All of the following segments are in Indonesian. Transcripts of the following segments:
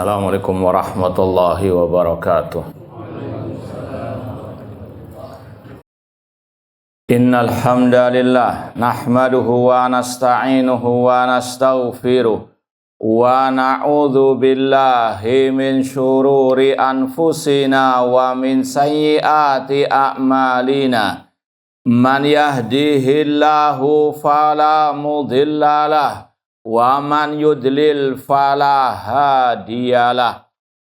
Assalamualaikum warahmatullahi wabarakatuh. Innal hamdalillah nahmaduhu wa nasta'inuhu wa nastaghfiruh wa na'udzu billahi min syururi anfusina wa min sayyiati a'malina. Man yahdihillahu fala mudhillalah wa man yudlil fala hadiyalah.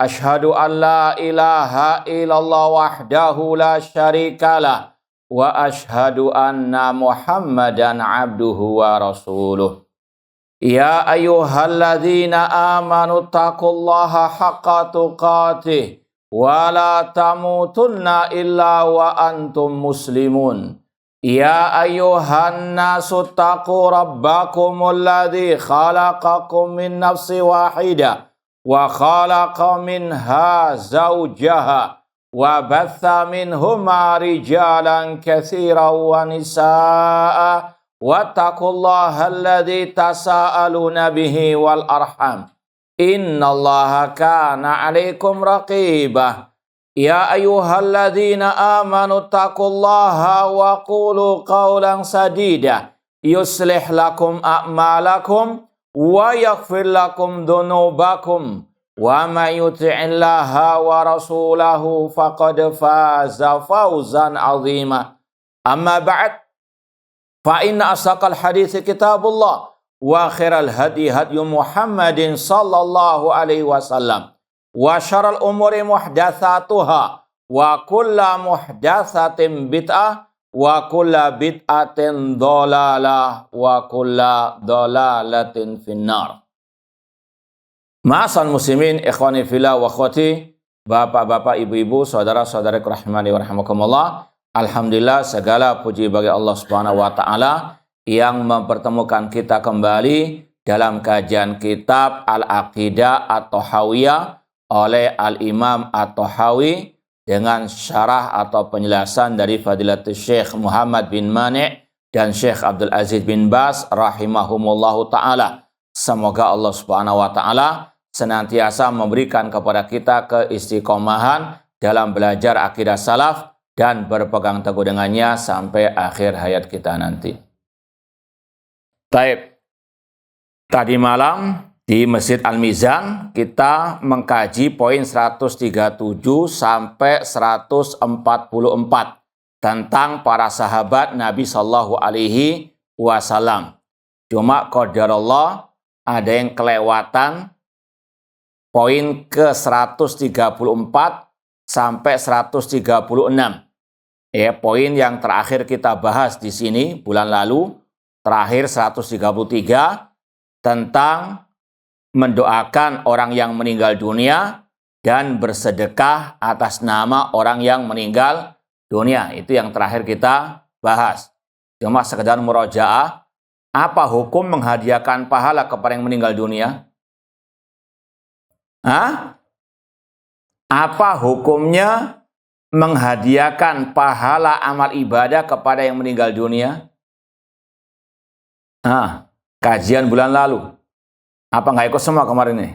Asyhadu an la ilaha illallah wahdahu la syarikalah wa asyhadu anna Muhammadan abduhu wa rasuluh. Ya ayyuhalladzina amanu taqullaha haqqa tuqatih wa la tamutunna illa wa antum muslimun. Ya ayyuhan nasu taqu rabbakumul ladzi khalaqakum min nafsin wahidah wa khalaqa minha zawjaha wa batha minhuma rijalan katsiran wa nisaa'a wattaqullaha alladzi tasaaluna bihi wal arham innallaha kana 'alaikum raqibah. Ya ayyuhalladzina amanu taqullaha wa qulu qawlan sadida yuslih lakum a'malakum wa yaghfir lakum dhunubakum wa may yuti'illaha wa rasulahu faqad faza fawzan 'azima. Amma ba'd, fa inna asaqal hadits kitabullah wa khairal hadi hadyu Muhammadin sallallahu alaihi wasallam wa syarrul umuri muhdatsatuha wa kullu muhdatsatin bid'ah wa kullu bid'atin dhalalah wa kullu dhalalatin finnar. Ma'asal muslimin ikhwani fillah wa akhwati, bapak-bapak, ibu-ibu, saudara-saudaraku rahimani wa rahimakumullah. Alhamdulillah, segala puji bagi Allah Subhanahu wa taala yang mempertemukan kita kembali dalam kajian kitab Al-Aqidah At-Thahawiyah oleh Al-Imam At-Tahawi dengan syarah atau penjelasan dari Fadilatul Syekh Muhammad bin Mani' dan Syekh Abdul Aziz bin Baz rahimahumullahu ta'ala. Semoga Allah Subhanahu wa ta'ala senantiasa memberikan kepada kita keistiqomahan dalam belajar akidah salaf dan berpegang teguh dengannya sampai akhir hayat kita nanti. Baik, tadi malam di Masjid Al-Mizan kita mengkaji poin 137 sampai 144 tentang para sahabat Nabi Sallallahu Alaihi Wasallam. Cuma qadarullah ada yang kelewatan poin ke 134 sampai 136. Ya, poin yang terakhir kita bahas di sini bulan lalu, terakhir 133 tentang mendoakan orang yang meninggal dunia dan bersedekah atas nama orang yang meninggal dunia. Itu yang terakhir kita bahas. Cuma sekedar murojaah, apa hukum menghadiahkan pahala kepada yang meninggal dunia? Apa hukumnya menghadiahkan pahala amal ibadah kepada yang meninggal dunia? Kajian bulan lalu. Apa nggak ikut semua kemarin ini?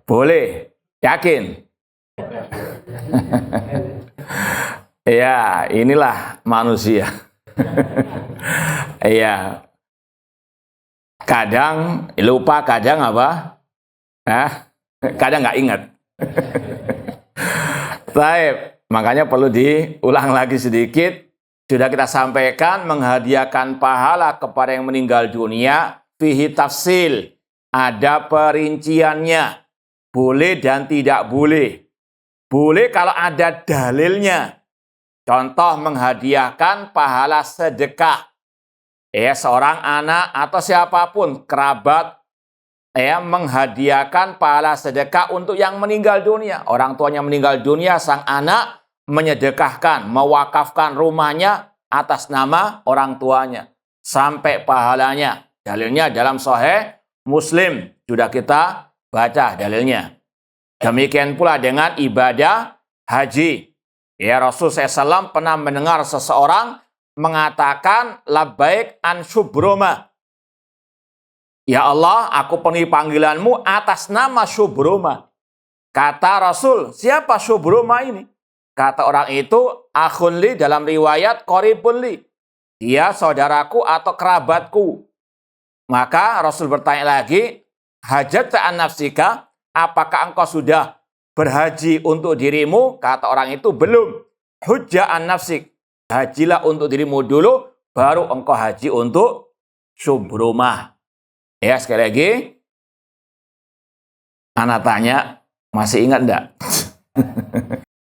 Boleh. Yakin? Ya, inilah manusia. Ya. Kadang lupa, kadang apa? Kadang nggak ingat. Baik, makanya perlu diulang lagi sedikit. Sudah kita sampaikan menghadiahkan pahala kepada yang meninggal dunia fihi tafsil, ada perinciannya, boleh dan tidak boleh. Boleh kalau ada dalilnya. Contoh menghadiahkan pahala sedekah. Seorang anak atau siapapun kerabat menghadiahkan pahala sedekah untuk yang meninggal dunia. Orang tuanya meninggal dunia, sang anak menyedekahkan, mewakafkan rumahnya atas nama orang tuanya sampai pahalanya. Dalilnya dalam Sahih Muslim, sudah kita baca dalilnya. Demikian pula dengan ibadah haji. Ya, Rasul SAW pernah mendengar seseorang mengatakan labbaik an syubroma. Ya Allah, aku penuhi panggilanmu atas nama Syubruma. Kata Rasul, siapa Syubruma ini? Kata orang itu, akhun li dalam riwayat qoribun li. Dia saudaraku atau kerabatku. Maka Rasul bertanya lagi, hajat an nafsika, apakah engkau sudah berhaji untuk dirimu? Kata orang itu, belum. Hujja an nafsik, hajilah untuk dirimu dulu, baru engkau haji untuk Syubrumah. Ya, sekali lagi, anak tanya, masih ingat enggak?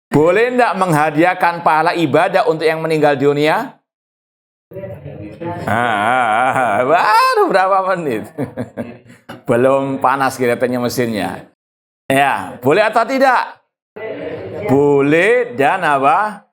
Boleh enggak menghadiahkan pahala ibadah untuk yang meninggal dunia? Baru berapa menit? Belum panas kelihatannya mesinnya. Ya, boleh atau tidak? Boleh dan apa?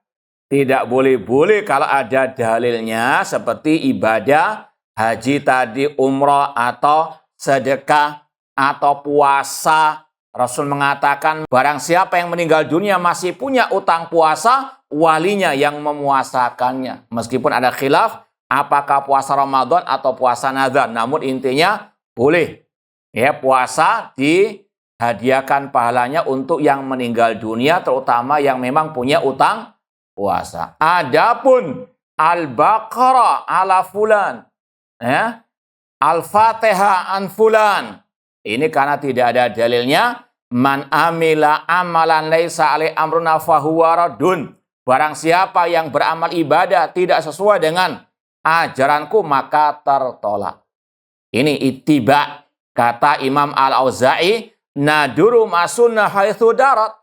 Tidak boleh. Boleh kalau ada dalilnya seperti ibadah haji tadi, umrah atau sedekah atau puasa. Rasul mengatakan barang siapa yang meninggal dunia masih punya utang puasa, walinya yang memuasakannya. Meskipun ada khilaf apakah puasa Ramadan atau puasa nazar, namun intinya boleh. Ya, puasa dihadiahkan pahalanya untuk yang meninggal dunia, terutama yang memang punya utang puasa. Adapun Al-Baqarah ala fulan, ya, Al-Fatihah an fulan, ini karena tidak ada dalilnya. Man amila amalan laisa alai amruna fahuwa raddun. Barang siapa yang beramal ibadah tidak sesuai dengan ajaranku maka tertolak. Ini ittiba. Kata Imam Al-Auza'i, naduru masunnah haitsu darat.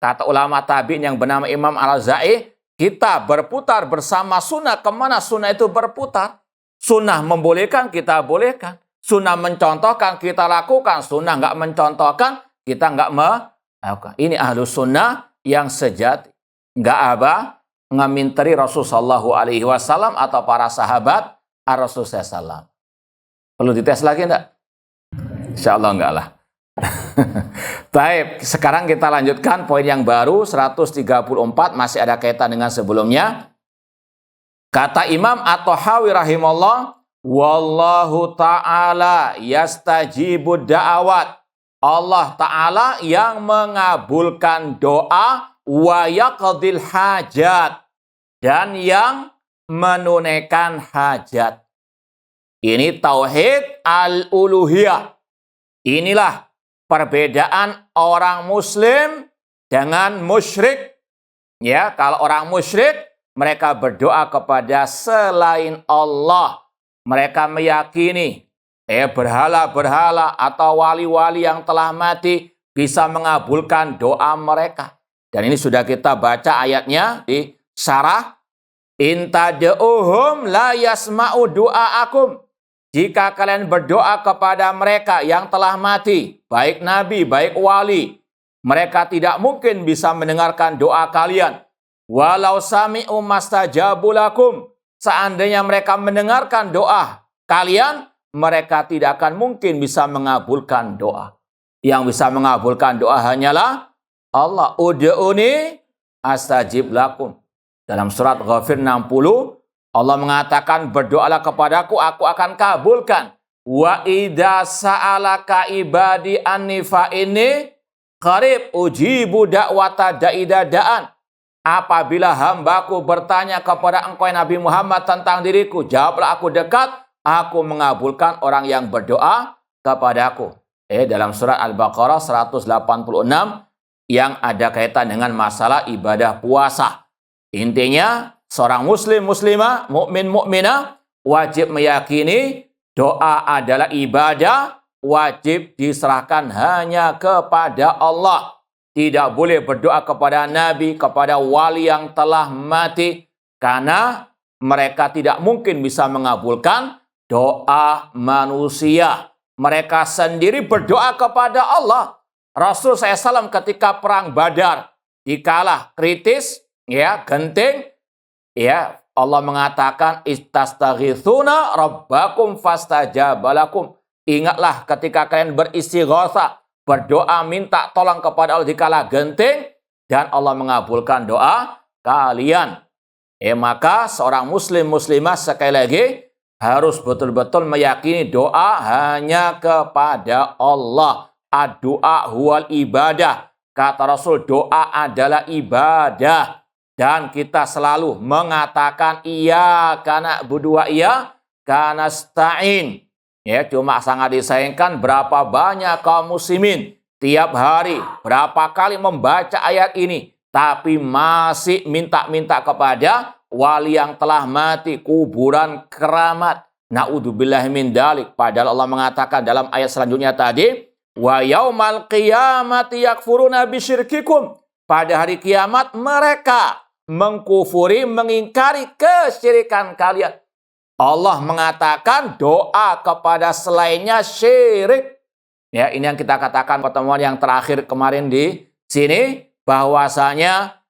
Kata ulama tabi'in yang bernama Imam Al-Auza'i, kita berputar bersama sunnah kemana sunnah itu berputar. Sunnah membolehkan, kita bolehkan. Sunnah mencontohkan, kita lakukan. Sunnah nggak mencontohkan, kita nggak melakukan. Ini ahlu sunnah yang sejati. Nggak apa? Ngaminteri Rasulullah SAW atau para sahabat Rasulullah SAW. Perlu dites lagi enggak? Insya Allah enggak lah. Baik, sekarang kita lanjutkan poin yang baru 134, masih ada kaitan dengan sebelumnya. Kata Imam At-Tahawi rahimahullah, wallahu ta'ala yastajibu da'awat. Allah Ta'ala yang mengabulkan doa wa yaqdil hajat, dan yang menunaikan hajat. Ini tauhid al-uluhiyah. Inilah perbedaan orang muslim dengan musyrik. Ya, kalau orang musyrik mereka berdoa kepada selain Allah. Mereka meyakini berhala-berhala atau wali-wali yang telah mati bisa mengabulkan doa mereka. Dan ini sudah kita baca ayatnya di syarah. In tad'uhum la yasma'u du'aakum. Jika kalian berdoa kepada mereka yang telah mati, baik nabi, baik wali, mereka tidak mungkin bisa mendengarkan doa kalian. Walau sami'u mastajabu lakum. Seandainya mereka mendengarkan doa kalian, mereka tidak akan mungkin bisa mengabulkan doa. Yang bisa mengabulkan doa hanyalah Allah. Ud'uni astajib lakum. Dalam surat Ghafir 60, Allah mengatakan, berdoalah kepadaku, aku akan kabulkan. Wa idza sa'alaka ibadi anni fa inni qarib ujibu da'wata da'idadaan. Apabila hambaku bertanya kepada engkau Nabi Muhammad tentang diriku, jawablah aku dekat, aku mengabulkan orang yang berdoa kepadaku. Dalam surat Al-Baqarah 186 yang ada kaitan dengan masalah ibadah puasa. Intinya, seorang muslim muslimah, mukmin mukminah wajib meyakini doa adalah ibadah, wajib diserahkan hanya kepada Allah. Tidak boleh berdoa kepada nabi, kepada wali yang telah mati, karena mereka tidak mungkin bisa mengabulkan doa manusia. Mereka sendiri berdoa kepada Allah. Rasul SAW ketika perang Badar dikalah kritis, ya, genting, ya, Allah mengatakan istastaghitsuna rabbakum fastajabalakum. Ingatlah ketika kalian beristighatsah, berdoa minta tolong kepada Allah dikala genting, dan Allah mengabulkan doa kalian. Maka seorang muslim muslimah sekali lagi harus betul-betul meyakini doa hanya kepada Allah. Ad-du'a huwal ibadah. Kata Rasul, doa adalah ibadah. Dan kita selalu mengatakan iyyaka na'budu wa iyyaka nasta'in. Ya, cuma sangat disayangkan berapa banyak kaum muslimin tiap hari berapa kali membaca ayat ini, tapi masih minta-minta kepada wali yang telah mati, kuburan keramat. Na'udzubillahi min dalik. Padahal Allah mengatakan dalam ayat selanjutnya tadi, wa yaumal qiyamati yakfuruna bisyirkikum. Pada hari kiamat mereka mengkufuri, mengingkari kesyirikan kalian. Allah mengatakan doa kepada selainnya syirik. Ya, ini yang kita katakan pertemuan yang terakhir kemarin di sini, bahwasanya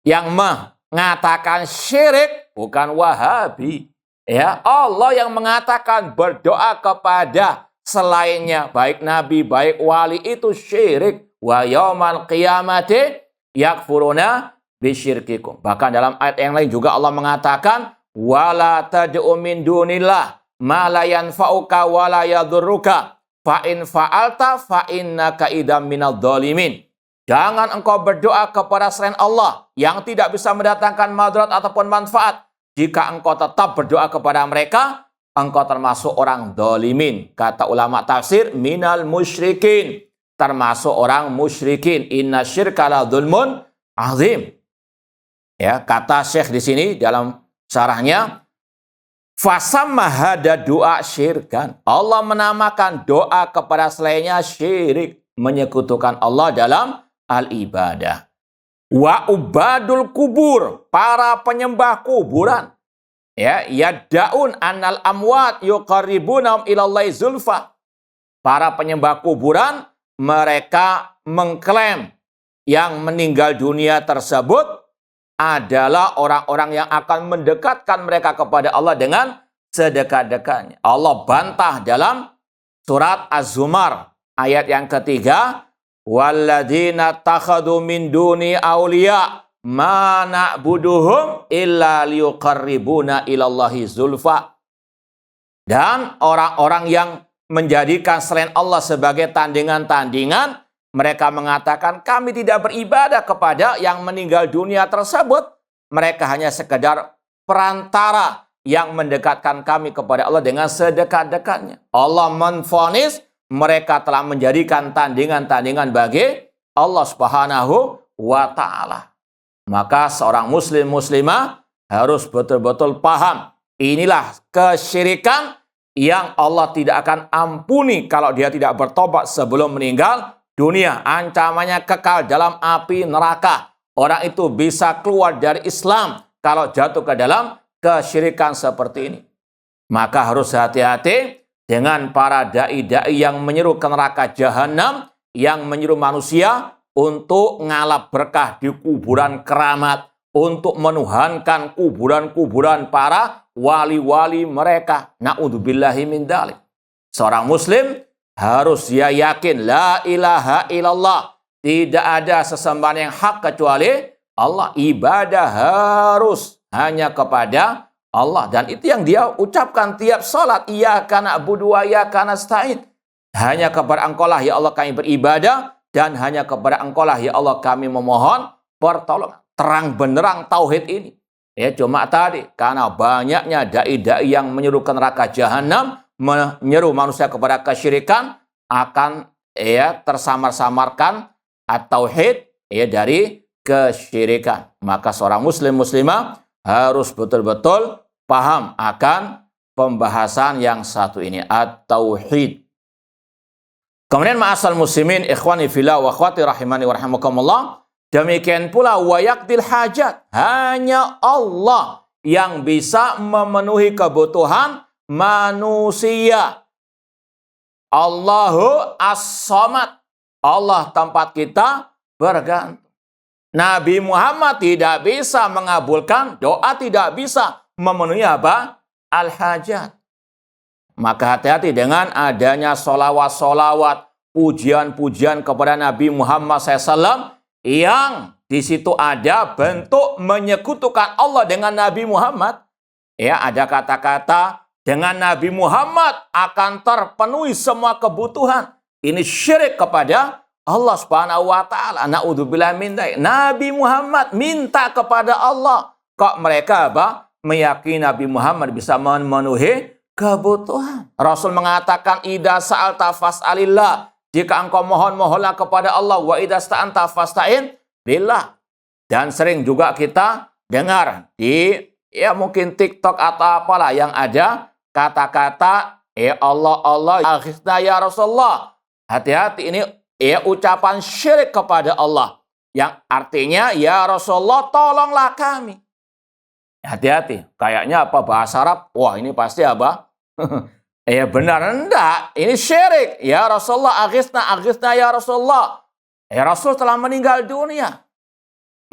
yang mengatakan syirik bukan Wahabi. Ya, Allah yang mengatakan berdoa kepada selainnya, baik nabi, baik wali, itu syirik. Wa yaumal qiyamati yakfuruna bisyirkikum. Bahkan dalam ayat yang lain juga Allah mengatakan wala tad'u min dunillah ma la yanfa'uka wa la yadhurruka fa in fa'alta fa innaka idam minadh dhalimin. Jangan engkau berdoa kepada selain Allah yang tidak bisa mendatangkan madarat ataupun manfaat. Jika engkau tetap berdoa kepada mereka, engkau termasuk orang dhalimin. Kata ulama tafsir, minal musyrikin, termasuk orang musyrikin. Inna syirka la dzulmun azim. Ya, kata Syekh di sini dalam syarahnya, fasamma hada doa syirkan. Allah menamakan doa kepada selainnya syirik, menyekutukan Allah dalam al-ibadah. Wa ubadul kubur, para penyembah kuburan. Ya, yad'un annal amwat yuqarribunahum ilallahi zulfa. Para penyembah kuburan, mereka mengklaim yang meninggal dunia tersebut adalah orang-orang yang akan mendekatkan mereka kepada Allah dengan sedekat-dekatnya. Allah bantah dalam surat Az-Zumar ayat yang ketiga, walladzina takhadu min duni auliya ma na'buduhum illa liyuqarribuna ilallahi zulfa. Dan orang-orang yang menjadikan selain Allah sebagai tandingan-tandingan, mereka mengatakan kami tidak beribadah kepada yang meninggal dunia tersebut. Mereka hanya sekedar perantara yang mendekatkan kami kepada Allah dengan sedekat-dekatnya. Allah menvonis mereka telah menjadikan tandingan-tandingan bagi Allah Subhanahu wa ta'ala. Maka seorang muslim muslimah harus betul-betul paham. Inilah kesyirikan yang Allah tidak akan ampuni kalau dia tidak bertobat sebelum meninggal dunia. Ancamannya kekal dalam api neraka. Orang itu bisa keluar dari Islam kalau jatuh ke dalam kesyirikan seperti ini. Maka harus hati-hati dengan para dai-dai yang menyeru ke neraka jahanam, yang menyeru manusia untuk ngalap berkah di kuburan keramat, untuk menuhankan kuburan-kuburan para wali-wali mereka. Na'udzubillahi min dzalik. Seorang muslim harus dia yakin la ilaha illallah, tidak ada sesembahan yang hak kecuali Allah. Ibadah harus hanya kepada Allah, dan itu yang dia ucapkan tiap salat, iyyaka na'budu wa iyyaka nasta'in. Hanya kepada Engkau lah ya Allah kami beribadah, dan hanya kepada Engkau lah ya Allah kami memohon pertolongan. Terang benderang tauhid ini. Ya, cuma tadi karena banyaknya dai-dai yang menyeru ke neraka jahanam, menyeru manusia kepada kesyirikan, akan tersamar-samarkan at-tauhid dari kesyirikan. Maka seorang muslim muslimah harus betul-betul paham akan pembahasan yang satu ini, at-tauhid. Kemudian ma'asal muslimin ikhwani fillah wa akhwati rahimani wa rahimakumullah, demikian pula wa yaqdil hajat, hanya Allah yang bisa memenuhi kebutuhan manusia. Allahu as-samad, Allah tempat kita bergantung. Nabi Muhammad tidak bisa mengabulkan doa, tidak bisa memenuhi apa? Al-hajat. Maka hati-hati dengan adanya solawat-solawat, pujian-pujian kepada Nabi Muhammad SAW yang di situ ada bentuk menyekutukan Allah dengan Nabi Muhammad. Ya, ada kata-kata dengan Nabi Muhammad akan terpenuhi semua kebutuhan. Ini syirik kepada Allah Subhanahu wa taala. Na'udzubillah min dzalik. Nabi Muhammad minta kepada Allah. Kok mereka apa? Meyakini Nabi Muhammad bisa memenuhi kebutuhan. Rasul mengatakan idza sa'alta fas'alillah. Jika engkau mohon-mohonlah kepada Allah, wa idza sta'anta fasta'in billah. Dan sering juga kita dengar di ya mungkin TikTok atau apalah yang ada kata-kata ya Allah Allah akhirnya ya Rasulullah. Hati-hati, ini ya ucapan syirik kepada Allah yang artinya ya Rasulullah tolonglah kami. Hati-hati, kayaknya apa bahasa Arab? Wah, ini pasti apa? Ya benar, enggak, ini syirik. Ya Rasulullah aghithna ya Rasulullah. Ya Rasul telah meninggal dunia.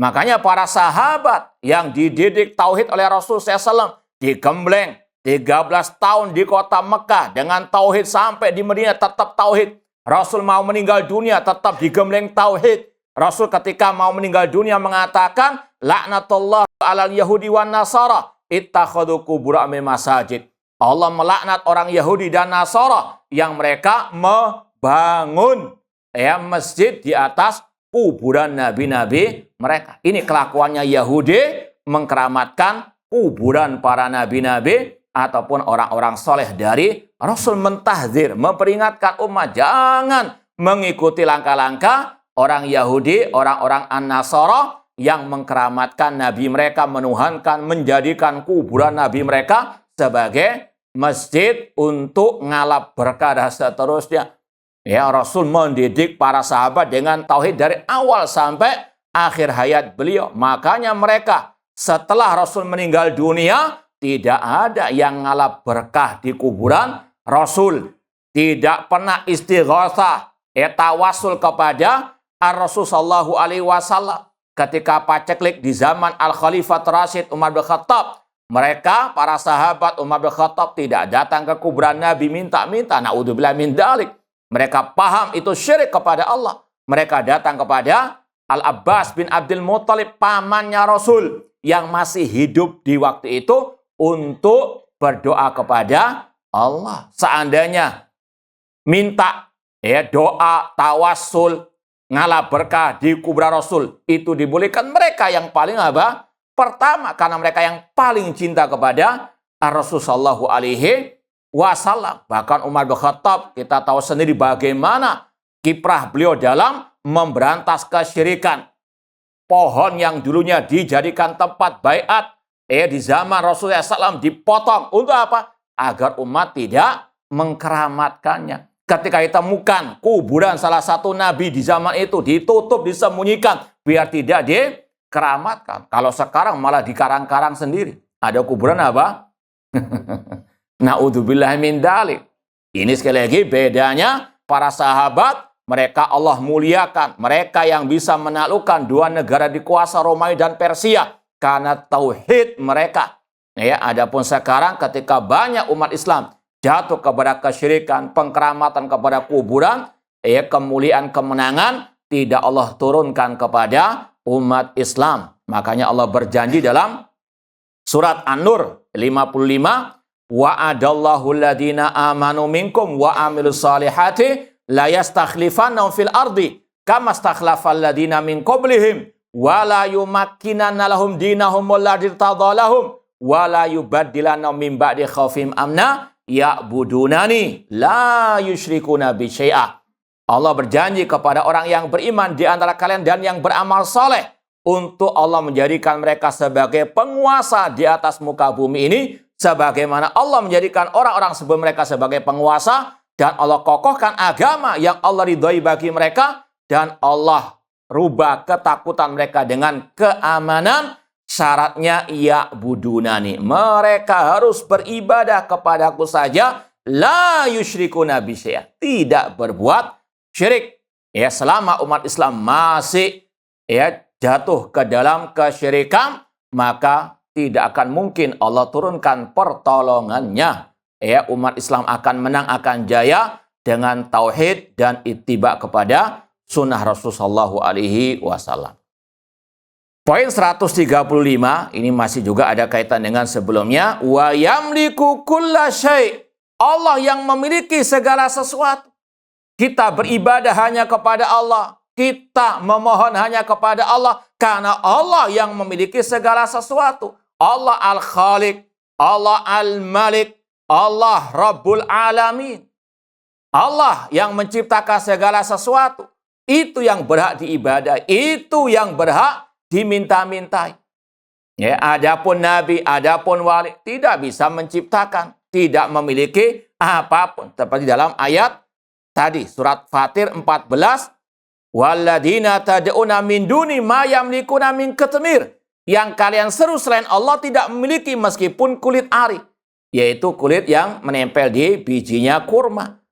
Makanya para sahabat yang dididik tauhid oleh Rasul SAW digembleng 13 tahun di kota Mekah dengan tauhid sampai di Madinah tetap tauhid. Rasul mau meninggal dunia tetap digembleng tauhid. Rasul ketika mau meninggal dunia mengatakan laknatullah alal yahudi wan nasara ittakhadhu qubur min masajid. Allah melaknat orang Yahudi dan Nasara yang mereka membangun ya masjid di atas kuburan nabi-nabi mereka. Ini kelakuannya Yahudi mengkeramatkan kuburan para nabi-nabi ataupun orang-orang soleh dari Rasul mentahdzir, memperingatkan umat jangan mengikuti langkah-langkah orang Yahudi, orang-orang An-Nasara yang mengkeramatkan nabi mereka, menuhankan, menjadikan kuburan nabi mereka sebagai masjid untuk ngalap berkah dan seterusnya. Ya, Rasul mendidik para sahabat dengan tauhid dari awal sampai akhir hayat beliau. Makanya mereka setelah Rasul meninggal dunia tidak ada yang ngalap berkah di kuburan Rasul. Tidak pernah istighatsah, tawasul kepada Ar-Rasul sallallahu alaihi wasallam. Ketika paceklik di zaman Al-Khalifah Rasyid Umar bin Khattab, mereka para sahabat Umar bin Khattab tidak datang ke kuburan Nabi minta-minta. Na'udzubillah min dzalik. Mereka paham itu syirik kepada Allah. Mereka datang kepada Al-Abbas bin Abdul Muttalib, pamannya Rasul yang masih hidup di waktu itu untuk berdoa kepada Allah. Seandainya minta doa, tawassul, ngalap berkah di kuburan Rasul itu dibolehkan, mereka yang paling apa? Pertama, karena mereka yang paling cinta kepada Rasul sallallahu alaihi wasallam. Bahkan Umar bin Khattab, kita tahu sendiri bagaimana kiprah beliau dalam memberantas kesyirikan. Pohon yang dulunya dijadikan tempat baiat di zaman Rasulullah SAW dipotong. Untuk apa? Agar umat tidak mengkeramatkannya. Ketika ditemukan kuburan salah satu nabi di zaman itu ditutup, disembunyikan biar tidak dikeramatkan. Kalau sekarang malah dikarang-karang sendiri. Ada kuburan apa? Na'udzubillah min dzalik. Ini sekali lagi bedanya para sahabat, mereka Allah muliakan. Mereka yang bisa menaklukkan dua negara dikuasa Romawi dan Persia karena tauhid mereka. Ya, adapun sekarang ketika banyak umat Islam jatuh kepada kesyirikan, pengkeramatan kepada kuburan, kemuliaan, kemenangan tidak Allah turunkan kepada umat Islam. Makanya Allah berjanji dalam surat An-Nur 55, wa'adallahu alladhina amanu minkum wa amilus salihati la yastakhlifannahum fil ardi kama stakhlafal ladina min qablihim wa la yumakkinanna lahum dinahum alladzi tadallahum wa la yubaddilannahum min ba'di khaufihim amna ya'budunani la yusyrikuna bi syai'a. Allah berjanji kepada orang yang beriman di antara kalian dan yang beramal saleh untuk Allah menjadikan mereka sebagai penguasa di atas muka bumi ini, sebagaimana Allah menjadikan orang-orang sebelum mereka sebagai penguasa, dan Allah kokohkan agama yang Allah ridhoi bagi mereka, dan Allah rubah ketakutan mereka dengan keamanan. Syaratnya ya'budunani, mereka harus beribadah kepadaku saja, la yusyrikuna bi syai'a, tidak berbuat syirik. Ya, selama umat Islam masih jatuh ke dalam kesyirikan, maka tidak akan mungkin Allah turunkan pertolongannya. Umat Islam akan menang, akan jaya dengan tauhid dan ittiba kepada sunnah Rasulullah sallallahu alaihi wasallam. Poin 135, ini masih juga ada kaitan dengan sebelumnya. Wa yamliku kulla syai'. Allah yang memiliki segala sesuatu. Kita beribadah hanya kepada Allah. Kita memohon hanya kepada Allah. Karena Allah yang memiliki segala sesuatu. Allah Al-Khaliq. Allah Al-Malik. Allah Rabbul Alamin. Allah yang menciptakan segala sesuatu. Itu yang berhak diibadah. Itu yang berhak diminta-mintai. Ya, adapun nabi, adapun wali tidak bisa menciptakan, tidak memiliki apapun. Seperti dalam ayat tadi surat Fatir 14, walladzina tad'una min duni ma yamlikuna min qitmir. Yang kalian seru selain Allah tidak memiliki meskipun kulit ari, yaitu kulit yang menempel di bijinya kurma.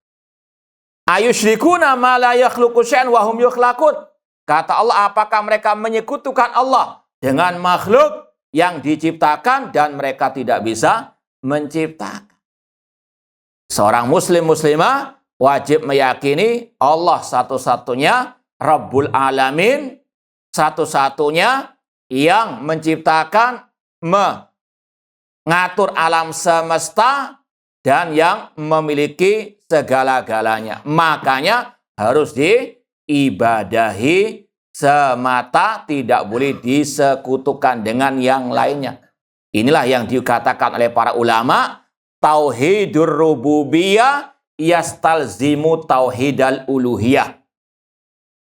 Ayusyrikuna ma la yakhluqu syai'an wa hum yukhlaqun. Kata Allah, apakah mereka menyekutukan Allah dengan makhluk yang diciptakan dan mereka tidak bisa menciptakan? Seorang muslim muslimah wajib meyakini Allah satu-satunya Rabbul Alamin, satu-satunya yang menciptakan, mengatur alam semesta, dan yang memiliki segala-galanya. Makanya harus diibadahi semata, tidak boleh disekutukan dengan yang lainnya. Inilah yang dikatakan oleh para ulama, tauhidur rububiyah yastalzimu tauhidal uluhiyah.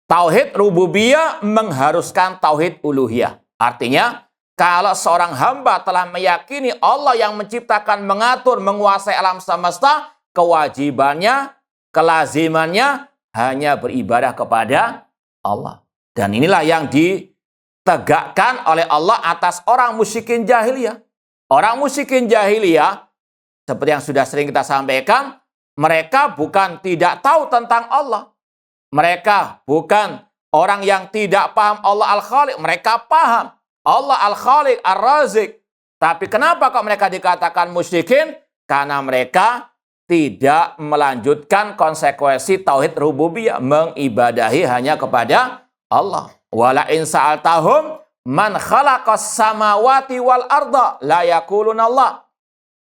Tauhid rububiyah mengharuskan tauhid uluhiyah. Artinya, kalau seorang hamba telah meyakini Allah yang menciptakan, mengatur, menguasai alam semesta, kewajibannya, kelazimannya hanya beribadah kepada Allah. Dan inilah yang ditegakkan oleh Allah atas orang musyrikin jahiliyah. Orang musyrikin jahiliyah, seperti yang sudah sering kita sampaikan, mereka bukan tidak tahu tentang Allah. Mereka bukan orang yang tidak paham Allah Al-Khaliq. Mereka paham Allah Al-Khaliq, Ar-Razik. Tapi kenapa kok mereka dikatakan musyrikin? Karena mereka tidak melanjutkan konsekuensi tauhid rububiyah, mengibadahi hanya kepada Allah. Wala in sa'altahum man khalaqas samawati wal arda la yaquluna Allah.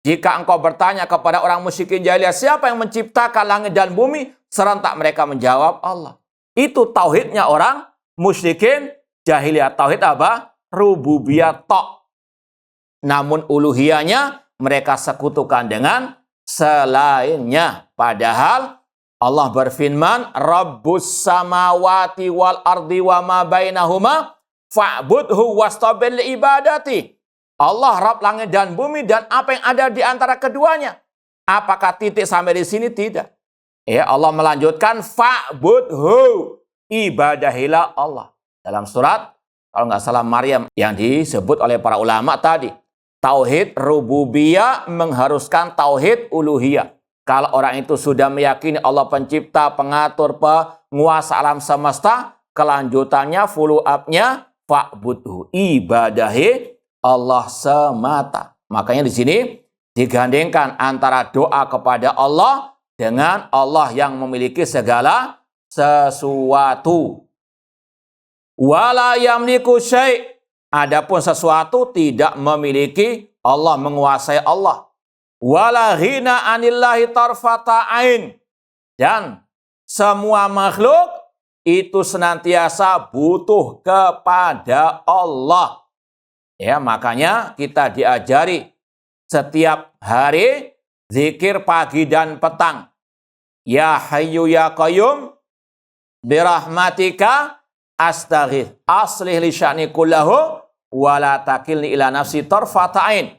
Jika engkau bertanya kepada orang musyrikin jahiliyah, siapa yang menciptakan langit dan bumi? Serentak mereka menjawab Allah. Itu tauhidnya orang musyrikin jahiliyah. Tauhid apa? Rububiyah tok. Namun uluhiyahnya mereka sekutukan dengan selainnya. Padahal Allah berfirman, Rabbus samawati wal ardi wa ma bainahuma fa'budhu wastabir li ibadati. Allah Rabb langit dan bumi dan apa yang ada di antara keduanya. Apakah titik sampai di sini? Tidak. Ya, Allah melanjutkan fa'budhu, ibadahilah Allah. Dalam surat, kalau nggak salah Maryam, yang disebut oleh para ulama tadi. Tauhid rububiyah mengharuskan tauhid uluhiyah. Kalau orang itu sudah meyakini Allah pencipta, pengatur, penguasa alam semesta, kelanjutannya, follow up-nya, fa'budhu, ibadahi Allah semata. Makanya di sini digandengkan antara doa kepada Allah dengan Allah yang memiliki segala sesuatu. Wala yamliku syai'. Adapun sesuatu tidak memiliki, Allah menguasai Allah. Wala ghina anillahi tarfata ain. Dan semua makhluk itu senantiasa butuh kepada Allah. Ya, makanya kita diajari setiap hari zikir pagi dan petang. Ya Hayyu ya Qayyum birahmatika astaghith aslih li sya'ni kullahu wa la takilni ila nafsi tarfata ain.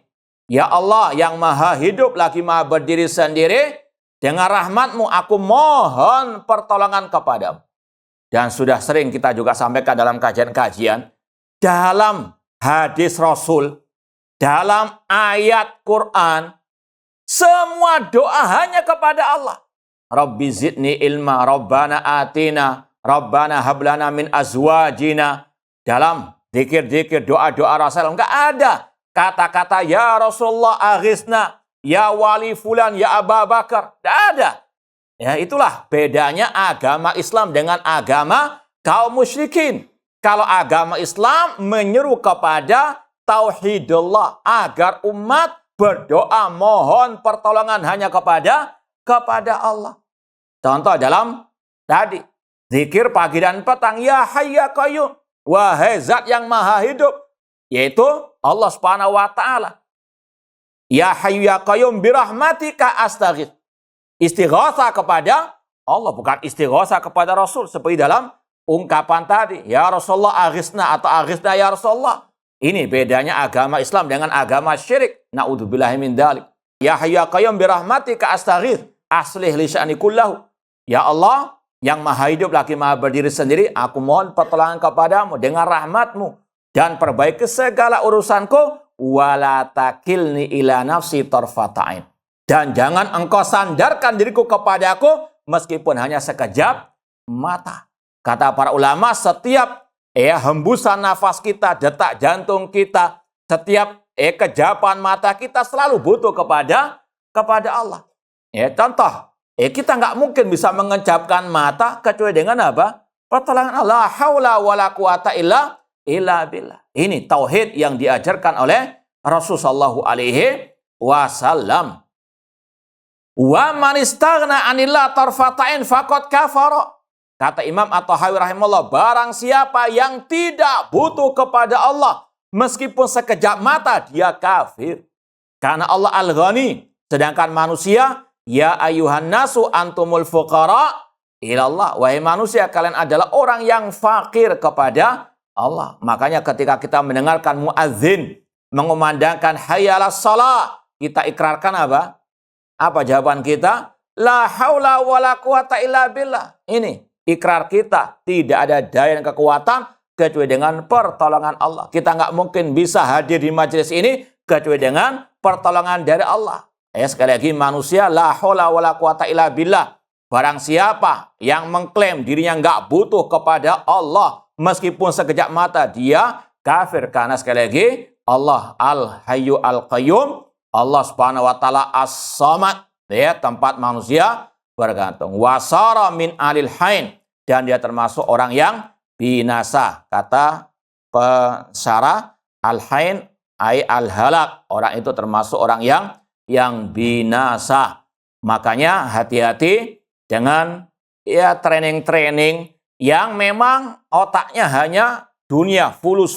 Ya Allah yang maha hidup lagi maha berdiri sendiri, dengan rahmatmu aku mohon pertolongan kepadamu. Dan sudah sering kita juga sampaikan dalam kajian-kajian, dalam hadis Rasul, dalam ayat Quran, semua doa hanya kepada Allah. Rabbi zidni ilma, Rabbana atina, Rabbana hablana min azwajina. Dalam zikir-zikir doa-doa Rasul enggak ada kata-kata ya Rasulullah aghisna, ya wali fulan, ya Abu Bakar. Enggak ada. Ya, itulah bedanya agama Islam dengan agama kaum musyrikin. kalau agama Islam menyeru kepada tauhidullah, agar umat berdoa mohon pertolongan hanya kepada Allah. Contoh dalam tadi zikir pagi dan petang, ya hayy ya qayyum, wahai zat yang maha hidup, yaitu Allah Subhanahu wa taala. Ya hayy ya qayyum birahmatika astaghits. Istighatsah kepada Allah, bukan istighatsah kepada Rasul seperti dalam ungkapan tadi, ya Rasulullah aghitsna atau aghitsna ya Rasulullah. Ini bedanya agama Islam dengan agama syirik. Na'udzubillahi min dzalik. Ya hayy ya qayyum birahmatika astaghits, aslih li sya'ni kullahu. Ya Allah yang maha hidup lagi maha berdiri sendiri, aku mohon pertolongan kepadamu dengan rahmatmu dan perbaiki segala urusanku, wala takilni ila nafsi tarfata'in. Dan jangan engkau sandarkan diriku kepadaku meskipun hanya sekejap mata. Kata para ulama, setiap hembusan nafas kita, detak jantung kita, setiap kejapan mata kita selalu butuh kepada Allah. Contoh, kita nggak mungkin bisa mengejapkan mata kecuali dengan apa? Pertolongan Allah. La haula wala quwata illa billah. Ini tauhid yang diajarkan oleh Rasulullah sallallahu alaihi wasallam. Wa man istaghna 'anillah tarfata'in faqad kafara. Kata Imam At-Tahawi rahimahullah, barang siapa yang tidak butuh kepada Allah meskipun sekejap mata, dia kafir. Karena Allah Al-Ghani, sedangkan manusia, ya ayyuhan nasu antumul fuqara ilallah. Wahai manusia, kalian adalah orang yang fakir kepada Allah. Makanya ketika kita mendengarkan muadzin mengumandangkan hayya 'alas shalah, kita ikrarkan apa? Apa jawaban kita? La haula wala quwata illa billah. Ini ikrar kita, tidak ada daya dan kekuatan kecuali dengan pertolongan Allah. Kita nggak mungkin bisa hadir di majelis ini kecuali dengan pertolongan dari Allah. Sekali lagi, manusia la haula wala quwata illa billah. Barang siapa yang mengklaim dirinya nggak butuh kepada Allah meskipun sekejap mata, dia kafir. Karena sekali lagi, Allah al-hayyu al-qayyum, Allah subhanahu wa ta'ala as-samad, tempat manusia bergantung. Wasara min alil hain, dan dia termasuk orang yang binasa. Kata pensyarah, al-hain ay al-halak, orang itu termasuk orang yang binasa. Makanya hati-hati dengan training-training yang memang otaknya hanya dunia, fulus.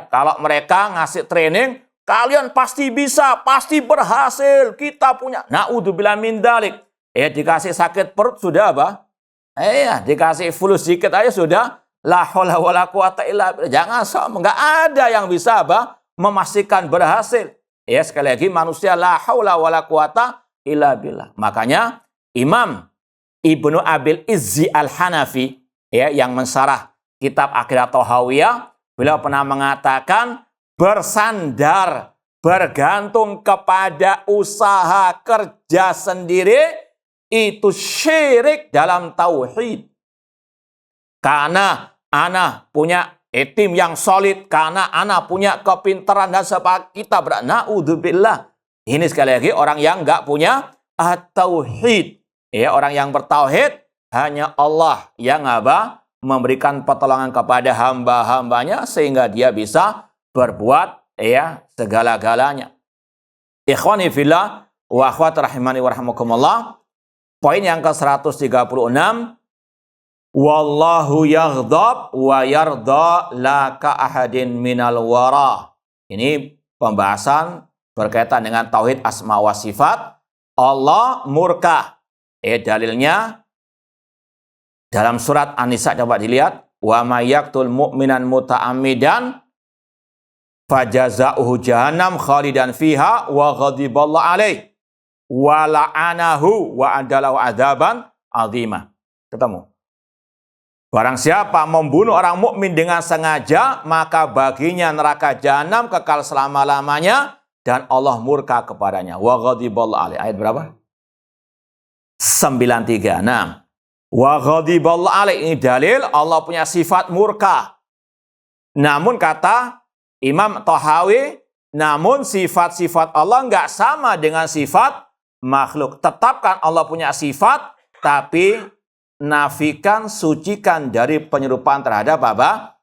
Kalau mereka ngasih training, kalian pasti bisa, pasti berhasil, kita punya. Na'udzubillah min dzalik. Dikasih sakit perut sudah apa? Dikasih fulus sedikit aja sudah. La haula wala quwata illa billah. Jangan sombong, enggak ada yang bisa apa? Memastikan berhasil. Sekali lagi, manusia la haula wala quwata illa billah. Makanya Imam Ibnu Abil Izzi Al-Hanafi, yang mensyarah kitab Aqidah Thahawiyah, beliau pernah mengatakan, bersandar, bergantung kepada usaha kerja sendiri, itu syirik dalam tauhid. Karena ana punya tim yang solid, karena ana punya kepintaran dan sebagainya, kita na'udzubillah. Ini sekali lagi orang yang nggak punya at-tauhid. Orang yang bertauhid, hanya Allah yang memberikan pertolongan kepada hamba-hambanya sehingga dia bisa berbuat segala-galanya. Ikhwani fillah wa akhwat rahimani wa rahmakumullah. Poin yang ke-136, wallahu yaghdab wa yarda la ka ahadin minal wara. Ini pembahasan berkaitan dengan tauhid asma wa sifat. Allah murka. Dalilnya dalam surat An-Nisa, coba dilihat, wa may yaqtul mu'minan muta'ammidan fajaza'uhu jahannam khalidan fiha wa ghadiballahu alaihi wa la'anahu wa adalahu adzaban azimah. Ketemu. Barang siapa membunuh orang mukmin dengan sengaja, maka baginya neraka jahanam kekal selama-lamanya dan Allah murka kepadanya. Wa ghadiballahu alaihi. Ayat berapa? 93. Nah, wa ghadiballahu alaihi, ini dalil Allah punya sifat murka. Namun kata Imam Tahawi, namun sifat-sifat Allah nggak sama dengan sifat makhluk. Tetapkan Allah punya sifat, tapi nafikan, sucikan dari penyerupaan terhadap apa?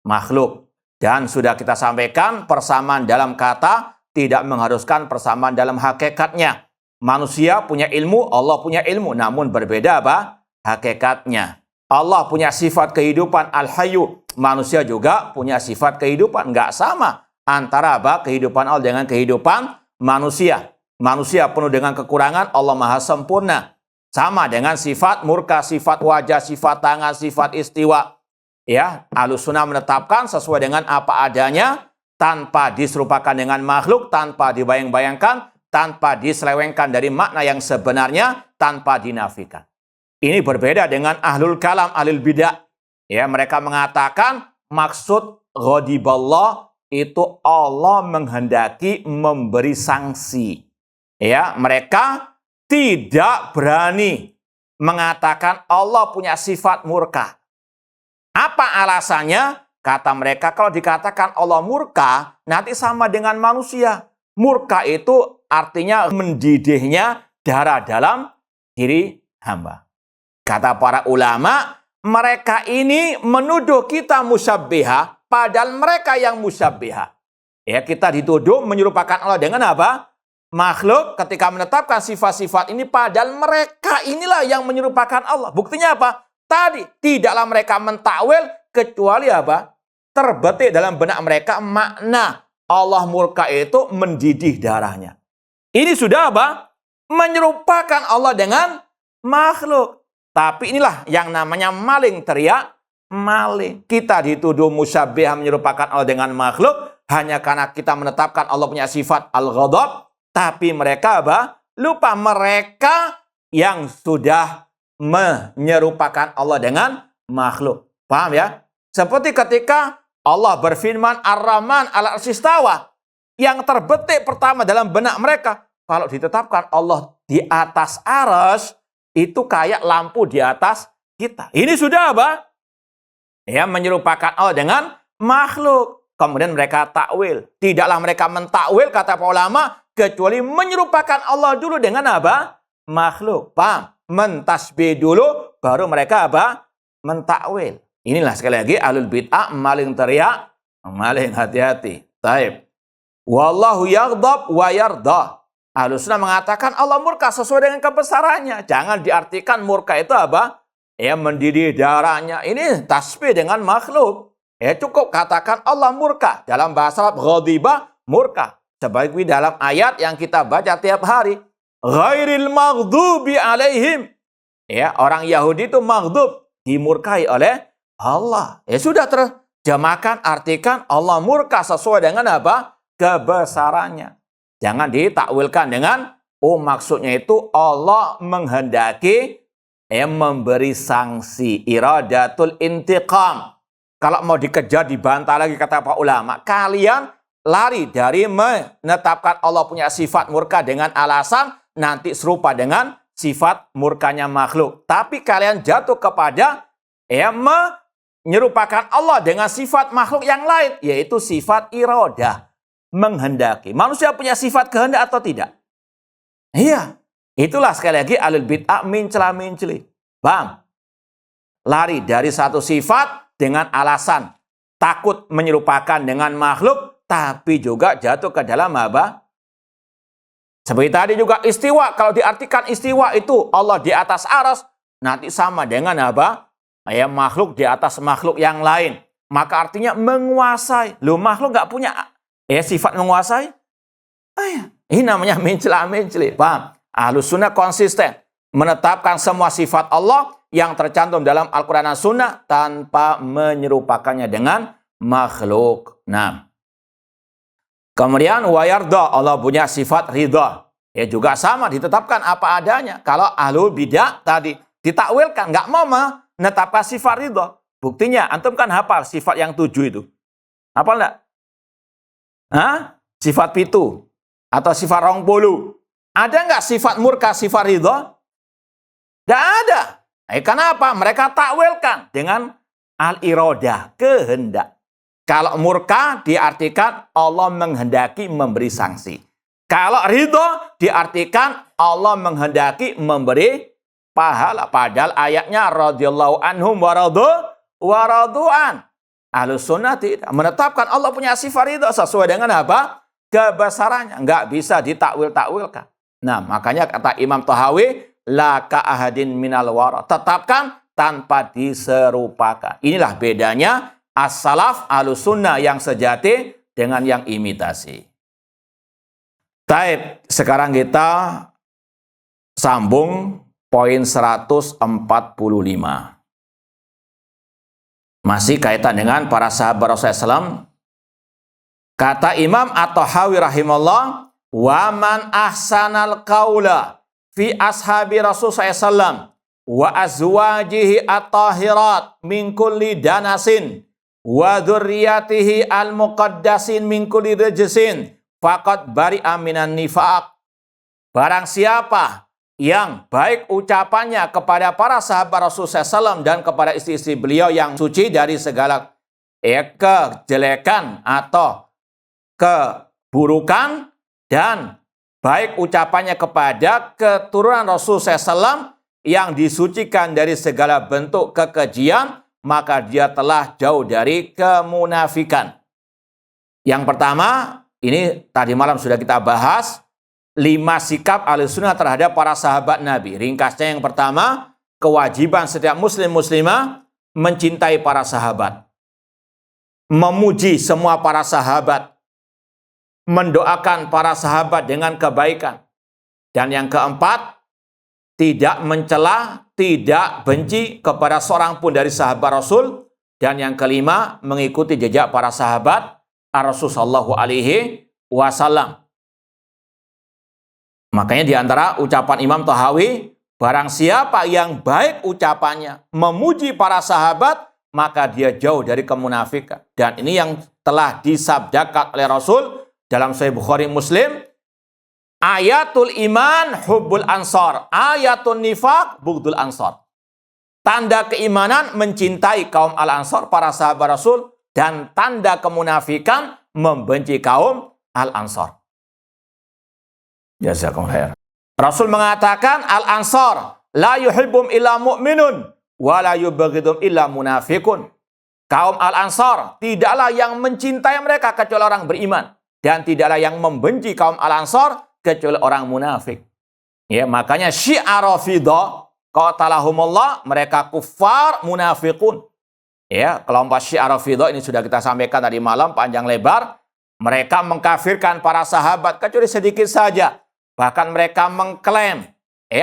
Makhluk. Dan sudah kita sampaikan, persamaan dalam kata tidak mengharuskan persamaan dalam hakikatnya. Manusia punya ilmu, Allah punya ilmu, namun berbeda apa? Hakikatnya. Allah punya sifat kehidupan al-hayyu, manusia juga punya sifat kehidupan, nggak sama antara apa? Kehidupan Allah dengan kehidupan manusia. Manusia penuh dengan kekurangan, Allah maha sempurna. Sama dengan sifat murka, sifat wajah, sifat tangan, sifat istiwa. Ya, Ahlussunnah menetapkan sesuai dengan apa adanya, tanpa diserupakan dengan makhluk, tanpa dibayang-bayangkan, tanpa diselewengkan dari makna yang sebenarnya, tanpa dinafikan. Ini berbeda dengan ahlul kalam, ahlul bidah. Ya, mereka mengatakan maksud ghadiballah itu Allah menghendaki memberi sanksi. Ya, mereka tidak berani mengatakan Allah punya sifat murka. Apa alasannya? Kata mereka, kalau dikatakan Allah murka, nanti sama dengan manusia. Murka itu artinya mendidihnya darah dalam diri hamba. Kata para ulama, mereka ini menuduh kita musyabbiha, padahal mereka yang musyabbiha. Ya, kita dituduh menyerupakan Allah dengan apa? Makhluk ketika menetapkan sifat-sifat ini, padahal mereka inilah yang menyerupakan Allah. Buktinya apa? Tadi, tidaklah mereka mentakwil kecuali apa? Terbetik dalam benak mereka makna Allah murka itu mendidih darahnya. Ini sudah apa? Menyerupakan Allah dengan makhluk. Tapi inilah yang namanya maling teriak maling. Kita dituduh musyabbiha menyerupakan Allah dengan makhluk hanya karena kita menetapkan Allah punya sifat al-ghadab. Tapi mereka apa? Lupa mereka yang sudah menyerupakan Allah dengan makhluk. Paham ya? Seperti ketika Allah berfirman Ar-Rahman al-Arsy istawa, yang terbetik pertama dalam benak mereka, kalau ditetapkan Allah di atas arsy, itu kayak lampu di atas kita. Ini sudah apa? Ya, menyerupakan Allah dengan makhluk. Kemudian mereka takwil. Tidaklah mereka mentakwil, kata para ulama, kecuali menyerupakan Allah dulu dengan apa? Makhluk. Paham? Mentasbih dulu, baru mereka apa? Mentakwil. Inilah sekali lagi ahlul bid'ah maling teriak, maling hati-hati. Taib. Wallahu yaghdab wa yarda. Ahlussunnah mengatakan Allah murka sesuai dengan kebesarannya. Jangan diartikan murka itu apa? Ya, mendidih darahnya. Ini tasbih dengan makhluk. Ya, cukup katakan Allah murka. Dalam bahasa Arab, ghadiba, murka. Sebagai dalam ayat yang kita baca tiap hari. Ghairil maghdubi alaihim. Ya, orang Yahudi itu maghdub, dimurkai oleh Allah. Ya sudah, terjemahkan, artikan Allah murka sesuai dengan apa? Kebesarannya. Jangan ditakwilkan dengan, oh maksudnya itu Allah menghendaki memberi sanksi, iradatul intiqam. Kalau mau dikejar, dibantah lagi, kata para ulama, kalian lari dari menetapkan Allah punya sifat murka dengan alasan nanti serupa dengan sifat murkanya makhluk. Tapi kalian jatuh kepada menyerupakan Allah dengan sifat makhluk yang lain, yaitu sifat iradah, menghendaki. Manusia punya sifat kehendak atau tidak? Iya. Itulah sekali lagi ahlul bid'ah mencela-menceli. Paham? Lari dari satu sifat dengan alasan takut menyerupakan dengan makhluk, tapi juga jatuh ke dalam apa? Seperti tadi juga istiwa, kalau diartikan istiwa itu Allah di atas arsy, nanti sama dengan apa? Ya, makhluk di atas makhluk yang lain. Maka artinya menguasai. Loh, makhluk nggak punya sifat menguasai? Ini namanya mencela-menceli. Paham? Ahlussunnah konsisten menetapkan semua sifat Allah yang tercantum dalam Al-Quran dan Sunnah tanpa menyerupakannya dengan makhluk. Nah, kemudian wayarda, Allah punya sifat ridha. Ya juga sama, ditetapkan apa adanya. Kalau ahlul bidah tadi ditakwilkan, nggak mau menetapkan sifat ridha. Buktinya, antum kan hafal sifat yang 7 itu. Hafal enggak? Sifat pitu atau sifat 20. Ada nggak sifat murka, sifat ridha? Nggak ada. Kenapa? Mereka takwilkan dengan al-iradah, kehendak. Kalau murka diartikan Allah menghendaki memberi sanksi. Kalau ridho diartikan Allah menghendaki memberi pahala. Padahal ayatnya radhiyallahu anhum wa radu'an. Ahlus sunnah tidak menetapkan Allah punya sifat ridho sesuai dengan apa? Kebesarannya. Enggak bisa ditakwil-takwilkan. Nah, makanya kata Imam Tahawi, la ka'ahadin minal wara. Tetapkan tanpa diserupakan. Inilah bedanya as-salaf ahlus sunnah yang sejati dengan yang imitasi. Taib, sekarang kita sambung poin 145. Masih kaitan dengan para sahabat Rasulullah SAW. Kata Imam At-Tahawi rahimahullah, wa man ahsanal qaula fi ashabi Rasulullah SAW wa azwajihi at-tahirat min kulli danasin wa dzurriyyatihi al-muqaddasin min kulli rajsin faqad bari'a minan nifaq. Barang siapa yang baik ucapannya kepada para sahabat Rasulullah SAW dan kepada istri-istri beliau yang suci dari segala kejelekan atau keburukan, dan baik ucapannya kepada keturunan Rasulullah SAW yang disucikan dari segala bentuk kekejian, maka dia telah jauh dari kemunafikan. Yang pertama, ini tadi malam sudah kita bahas, 5 sikap Ahlussunnah terhadap para sahabat Nabi. Ringkasnya yang pertama, kewajiban setiap muslim-muslimah mencintai para sahabat, memuji semua para sahabat, mendoakan para sahabat dengan kebaikan. Dan yang keempat, tidak mencela, tidak benci kepada seorang pun dari sahabat Rasul. Dan yang kelima, mengikuti jejak para sahabat Rasul sallallahu alaihi wasallam. Makanya di antara ucapan Imam Tahawi, barang siapa yang baik ucapannya memuji para sahabat, maka dia jauh dari kemunafikan. Dan ini yang telah disabdakan oleh Rasul dalam Sahih Bukhari Muslim, ayatul iman hubbul ansar, ayatul nifaq bughdul ansar. Tanda keimanan mencintai kaum al-ansar, para sahabat Rasul, dan tanda kemunafikan membenci kaum al-ansar. Jazakumullah khair. Rasul mengatakan al-ansar la yuhibbum illa mu'minun wa la yubghidum illa munafikun. Kaum al-ansar tidaklah yang mencintai mereka kecuali orang beriman, dan tidaklah yang membenci kaum al-ansar kecuali orang munafik. Ya, makanya Syiah Rafidah qatalahumullah, mereka kufar munafikun. Ya, kelompok Syiah Rafidah ini sudah kita sampaikan tadi malam panjang lebar. Mereka mengkafirkan para sahabat kecuali sedikit saja. Bahkan mereka mengklaim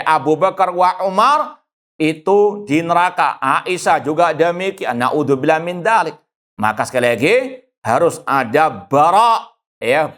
Abu Bakar wa Umar itu di neraka. Aisyah juga demikian. Na'udzubillah min dzalik. Maka sekali lagi harus ada bara,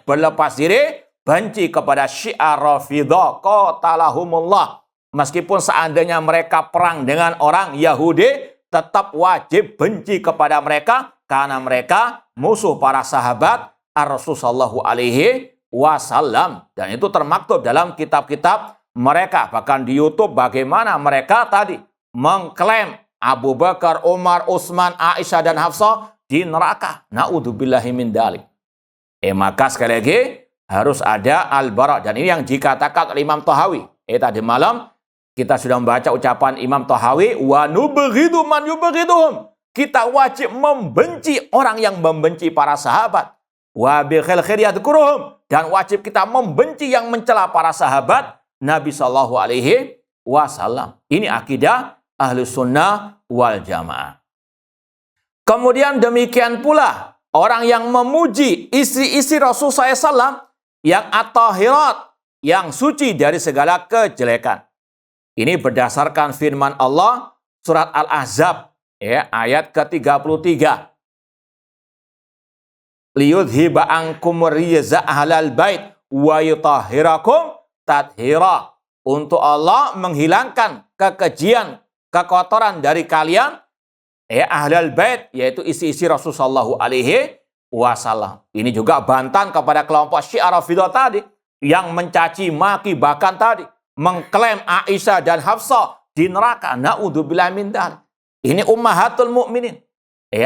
berlepas diri, benci kepada Syiah Rafidah qatalahumullah. Meskipun seandainya mereka perang dengan orang Yahudi, tetap wajib benci kepada mereka karena mereka musuh para sahabat Rasul sallallahu alaihi wasallam. Dan itu termaktub dalam kitab-kitab mereka. Bahkan di YouTube bagaimana mereka tadi mengklaim Abu Bakar, Umar, Utsman, Aisyah dan Hafsah di neraka. Na'udzubillahi min dzalik. Maka sekali lagi harus ada al-bara. Dan ini yang dikatakan oleh Imam Tahawi. Tadi malam kita sudah membaca ucapan Imam Tahawi, wa nubghidu man yubghiduhum. Kita wajib membenci orang yang membenci para sahabat. Wa bi khair yadhkuruhum. Dan wajib kita membenci yang mencela para sahabat Nabi sallallahu alaihi wasallam. Ini akidah Ahlus Sunnah wal Jamaah. Kemudian demikian pula orang yang memuji istri-istri Rasulullah SAW yang at-tahirat, yang suci dari segala kejelekan. Ini berdasarkan firman Allah surat Al-Ahzab ayat ke-33. Liyudhiba ankum riza ahlal bait wa yutahhirakum tathira. Untuk Allah menghilangkan kekejian, kekotoran dari kalian, ahlal bait, yaitu isi-isi Rasulullah sallallahu alaihi wasallam. Ini juga bantahan kepada kelompok Syiah Rafidah tadi yang mencaci maki, bahkan tadi mengklaim Aisyah dan Hafsah di neraka. Na'udzubillah min dzalik. Ini ummahatul mukminin.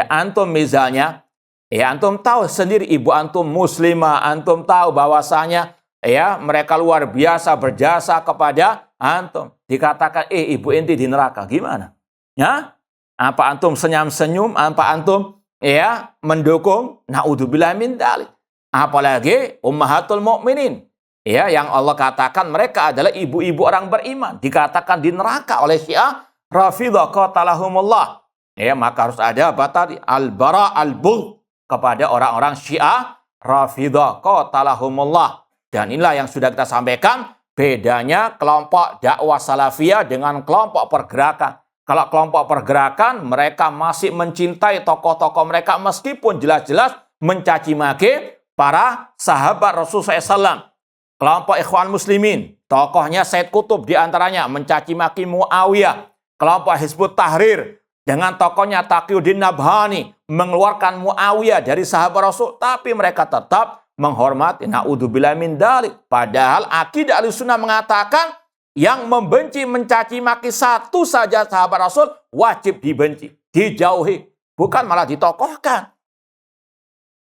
Antum misalnya, antum tahu sendiri, ibu antum muslimah, antum tahu bahwasanya ya mereka luar biasa berjasa kepada antum. Dikatakan, ibu enti di neraka, gimana? Ya? Apa antum senyum-senyum? Apa antum ya mendukung? Naudzubillah min dzalik. Apalagi ummahatul mukminin. Ya, yang Allah katakan mereka adalah ibu-ibu orang beriman. Dikatakan di neraka oleh Syiah Rafidhah qatalahumullah. Ya, maka harus ada apa tadi? Al-bara al-bughd kepada orang-orang Syiah Rafidhah qatalahumullah. Dan inilah yang sudah kita sampaikan, bedanya kelompok dakwah salafiyah dengan kelompok pergerakan. Kalau kelompok pergerakan, mereka masih mencintai tokoh-tokoh mereka meskipun jelas-jelas mencaci maki para sahabat Rasulullah SAW. Kelompok Ikhwan Muslimin, tokohnya Said Qutb diantaranya mencaci maki Muawiyah. Kelompok Hizbut Tahrir dengan tokohnya Taqiyuddin Nabhani mengeluarkan Muawiyah dari sahabat Rasul, tapi mereka tetap menghormati. Naudzubillah min dzalik. Padahal akidah Ahlussunnah mengatakan yang membenci mencaci maki satu saja sahabat Rasul wajib dibenci, dijauhi, bukan malah ditokohkan.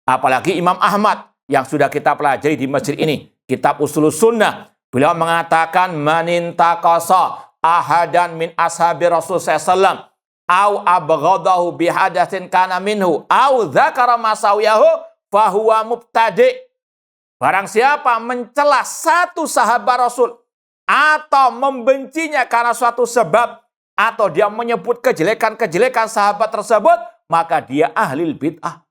Apalagi Imam Ahmad yang sudah kita pelajari di masjid ini, kitab Ushulus Sunnah, beliau mengatakan manintaqasa ahadan min ashabi Rasul sallallahu au abghadahu bihadatsin kana minhu au dzakara masawiyahu fahuwa mubtadi'. Barang siapa mencela satu sahabat Rasul atau membencinya karena suatu sebab, atau dia menyebut kejelekan-kejelekan sahabat tersebut, maka dia ahlil bid'ah.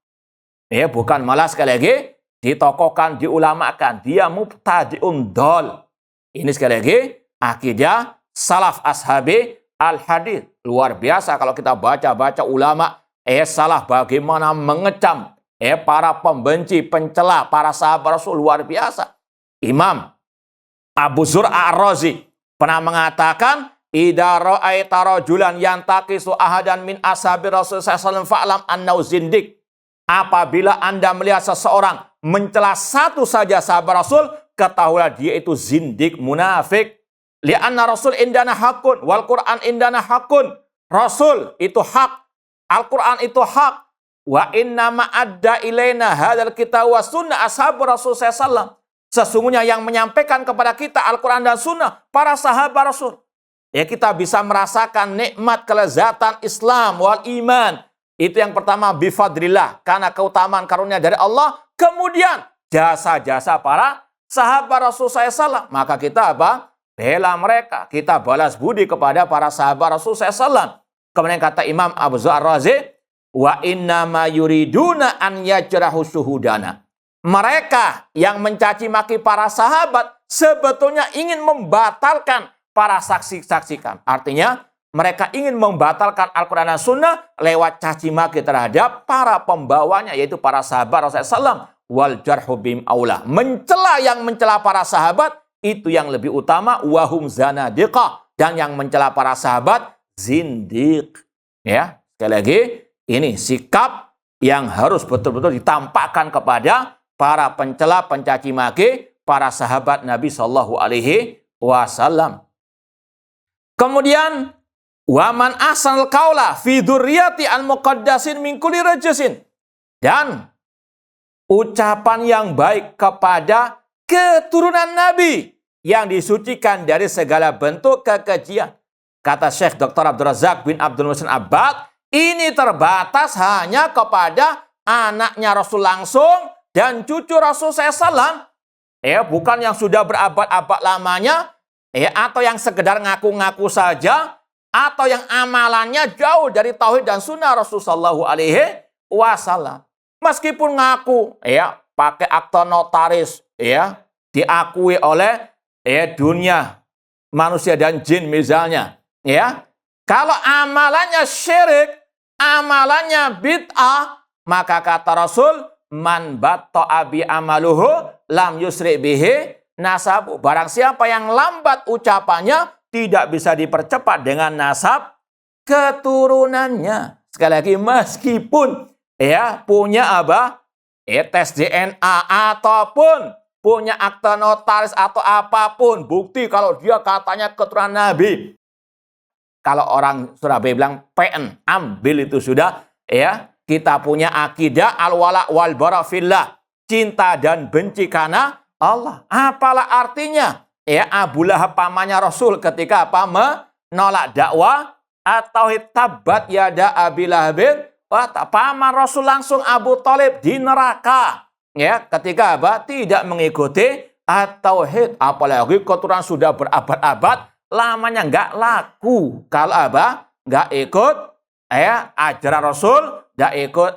Ya, bukan malah sekali lagi ditokohkan, diulamakan, dia mubtadi'un dol. Ini sekali lagi akidah salaf ashabi al-hadis. Luar biasa kalau kita baca-baca ulama salaf bagaimana mengecam para pembenci, pencela para sahabat Rasul, luar biasa. Imam Abu Zur'a Ar-Razi pernah mengatakan, idza ra'aita rajulan yantaqisu ahadan min ashabi Rasul sallallahu alaihi wasallam fa'lam annahu zindiq. Apabila Anda melihat seseorang mencela satu saja sahabat Rasul, ketahuilah dia itu zindik, munafik. Li'anna Rasul indana hakun, wal Qur'an indana hakun. Rasul itu hak, Al-Quran itu hak. Wa inna ma'adda ilaina hadal kitab wa sunnah ashabu Rasul sallallahu. Sesungguhnya yang menyampaikan kepada kita Al-Quran dan Sunnah para sahabat Rasul. Ya, kita bisa merasakan nikmat kelezatan Islam wal iman. Itu yang pertama, bifadrillah, karena keutamaan karunia dari Allah. Kemudian jasa-jasa para sahabat Rasul SAW. Maka kita apa? Bela mereka. Kita balas budi kepada para sahabat Rasul SAW. Kemudian kata Imam Abu Zur'a Ar-Razi, wa inna ma yuriduna an yajrahu syuhudana. Mereka yang mencaci maki para sahabat sebetulnya ingin membatalkan para saksi-saksi kami. Artinya mereka ingin membatalkan Al-Quran dan Sunnah lewat caci maki terhadap para pembawanya, yaitu para sahabat Rasulullah SAW. Wal jarhu bim aula. Mencela yang mencela para sahabat itu yang lebih utama. Wahum zanadiqah. Dan yang mencela para sahabat zindiq. Ya, sekali lagi ini sikap yang harus betul-betul ditampakkan kepada para pencela, pencaci maki para sahabat Nabi Shallallahu Alaihi Wasallam. Kemudian waman asal kaula fi dzurriyyati al muqaddasin min kulli rajasin, dan ucapan yang baik kepada keturunan Nabi yang disucikan dari segala bentuk kekejian. Kata Syekh Dr. Abdul Razak bin Abdul Muhsin Abbad, ini terbatas hanya kepada anaknya Rasul langsung dan cucu Rasul SAW, bukan yang sudah berabad-abad lamanya, atau yang sekedar ngaku-ngaku saja, atau yang amalannya jauh dari tauhid dan sunnah Rasul Sallallahu Alaihi Wasallam. Meskipun ngaku, pakai akta notaris, diakui oleh dunia manusia dan jin misalnya, kalau amalannya syirik, amalannya bid'ah, maka kata Rasul, man batta'a bi amaluhu lam yusri bihi nasabu. Barang siapa yang lambat ucapannya, tidak bisa dipercepat dengan nasab keturunannya. Sekali lagi, meskipun punya apa? Tes DNA ataupun punya akta notaris atau apapun, bukti kalau dia katanya keturunan Nabi. Kalau orang Surabaya bilang PN, ambil itu sudah, kita punya akidah al-wala wal bara fillah, cinta dan benci karena Allah. Apalah artinya? Ya, Abu Lahab pamannya Rasul ketika apa? Menolak dakwah atau tabat yada Abi Lahabin. Paman Rasul langsung Abu Thalib di neraka. Ya, ketika apa? Tidak mengikuti at-tauhid. Apalagi keturunan sudah berabad-abad, lamanya nggak laku. Kalau apa? Nggak ikut ajaran Rasul, nggak ikut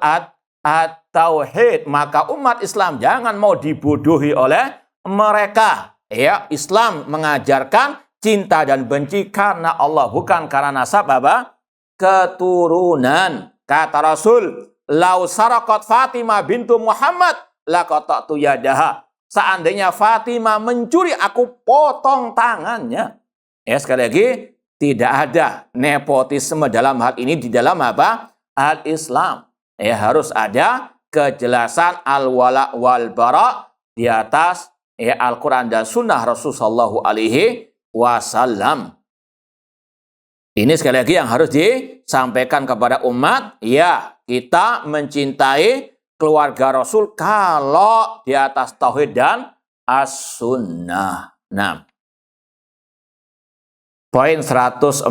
at-tauhid. Maka umat Islam jangan mau dibodohi oleh mereka. Ya, Islam mengajarkan cinta dan benci karena Allah, bukan karena nasab apa? Keturunan. Kata Rasul, "Lau saraqat Fatimah bintu Muhammad laqata'tu yadaha." Seandainya Fatimah mencuri, aku potong tangannya. Ya, sekali lagi, tidak ada nepotisme dalam hal ini di dalam apa? Al-Islam. Ya, harus ada kejelasan al-wala wal bara di atas Al-Quran dan Sunnah Rasulullah SAW. Ini sekali lagi yang harus disampaikan kepada umat. Ya, kita mencintai keluarga Rasul kalau di atas tauhid dan as-sunnah. Nah, poin 146.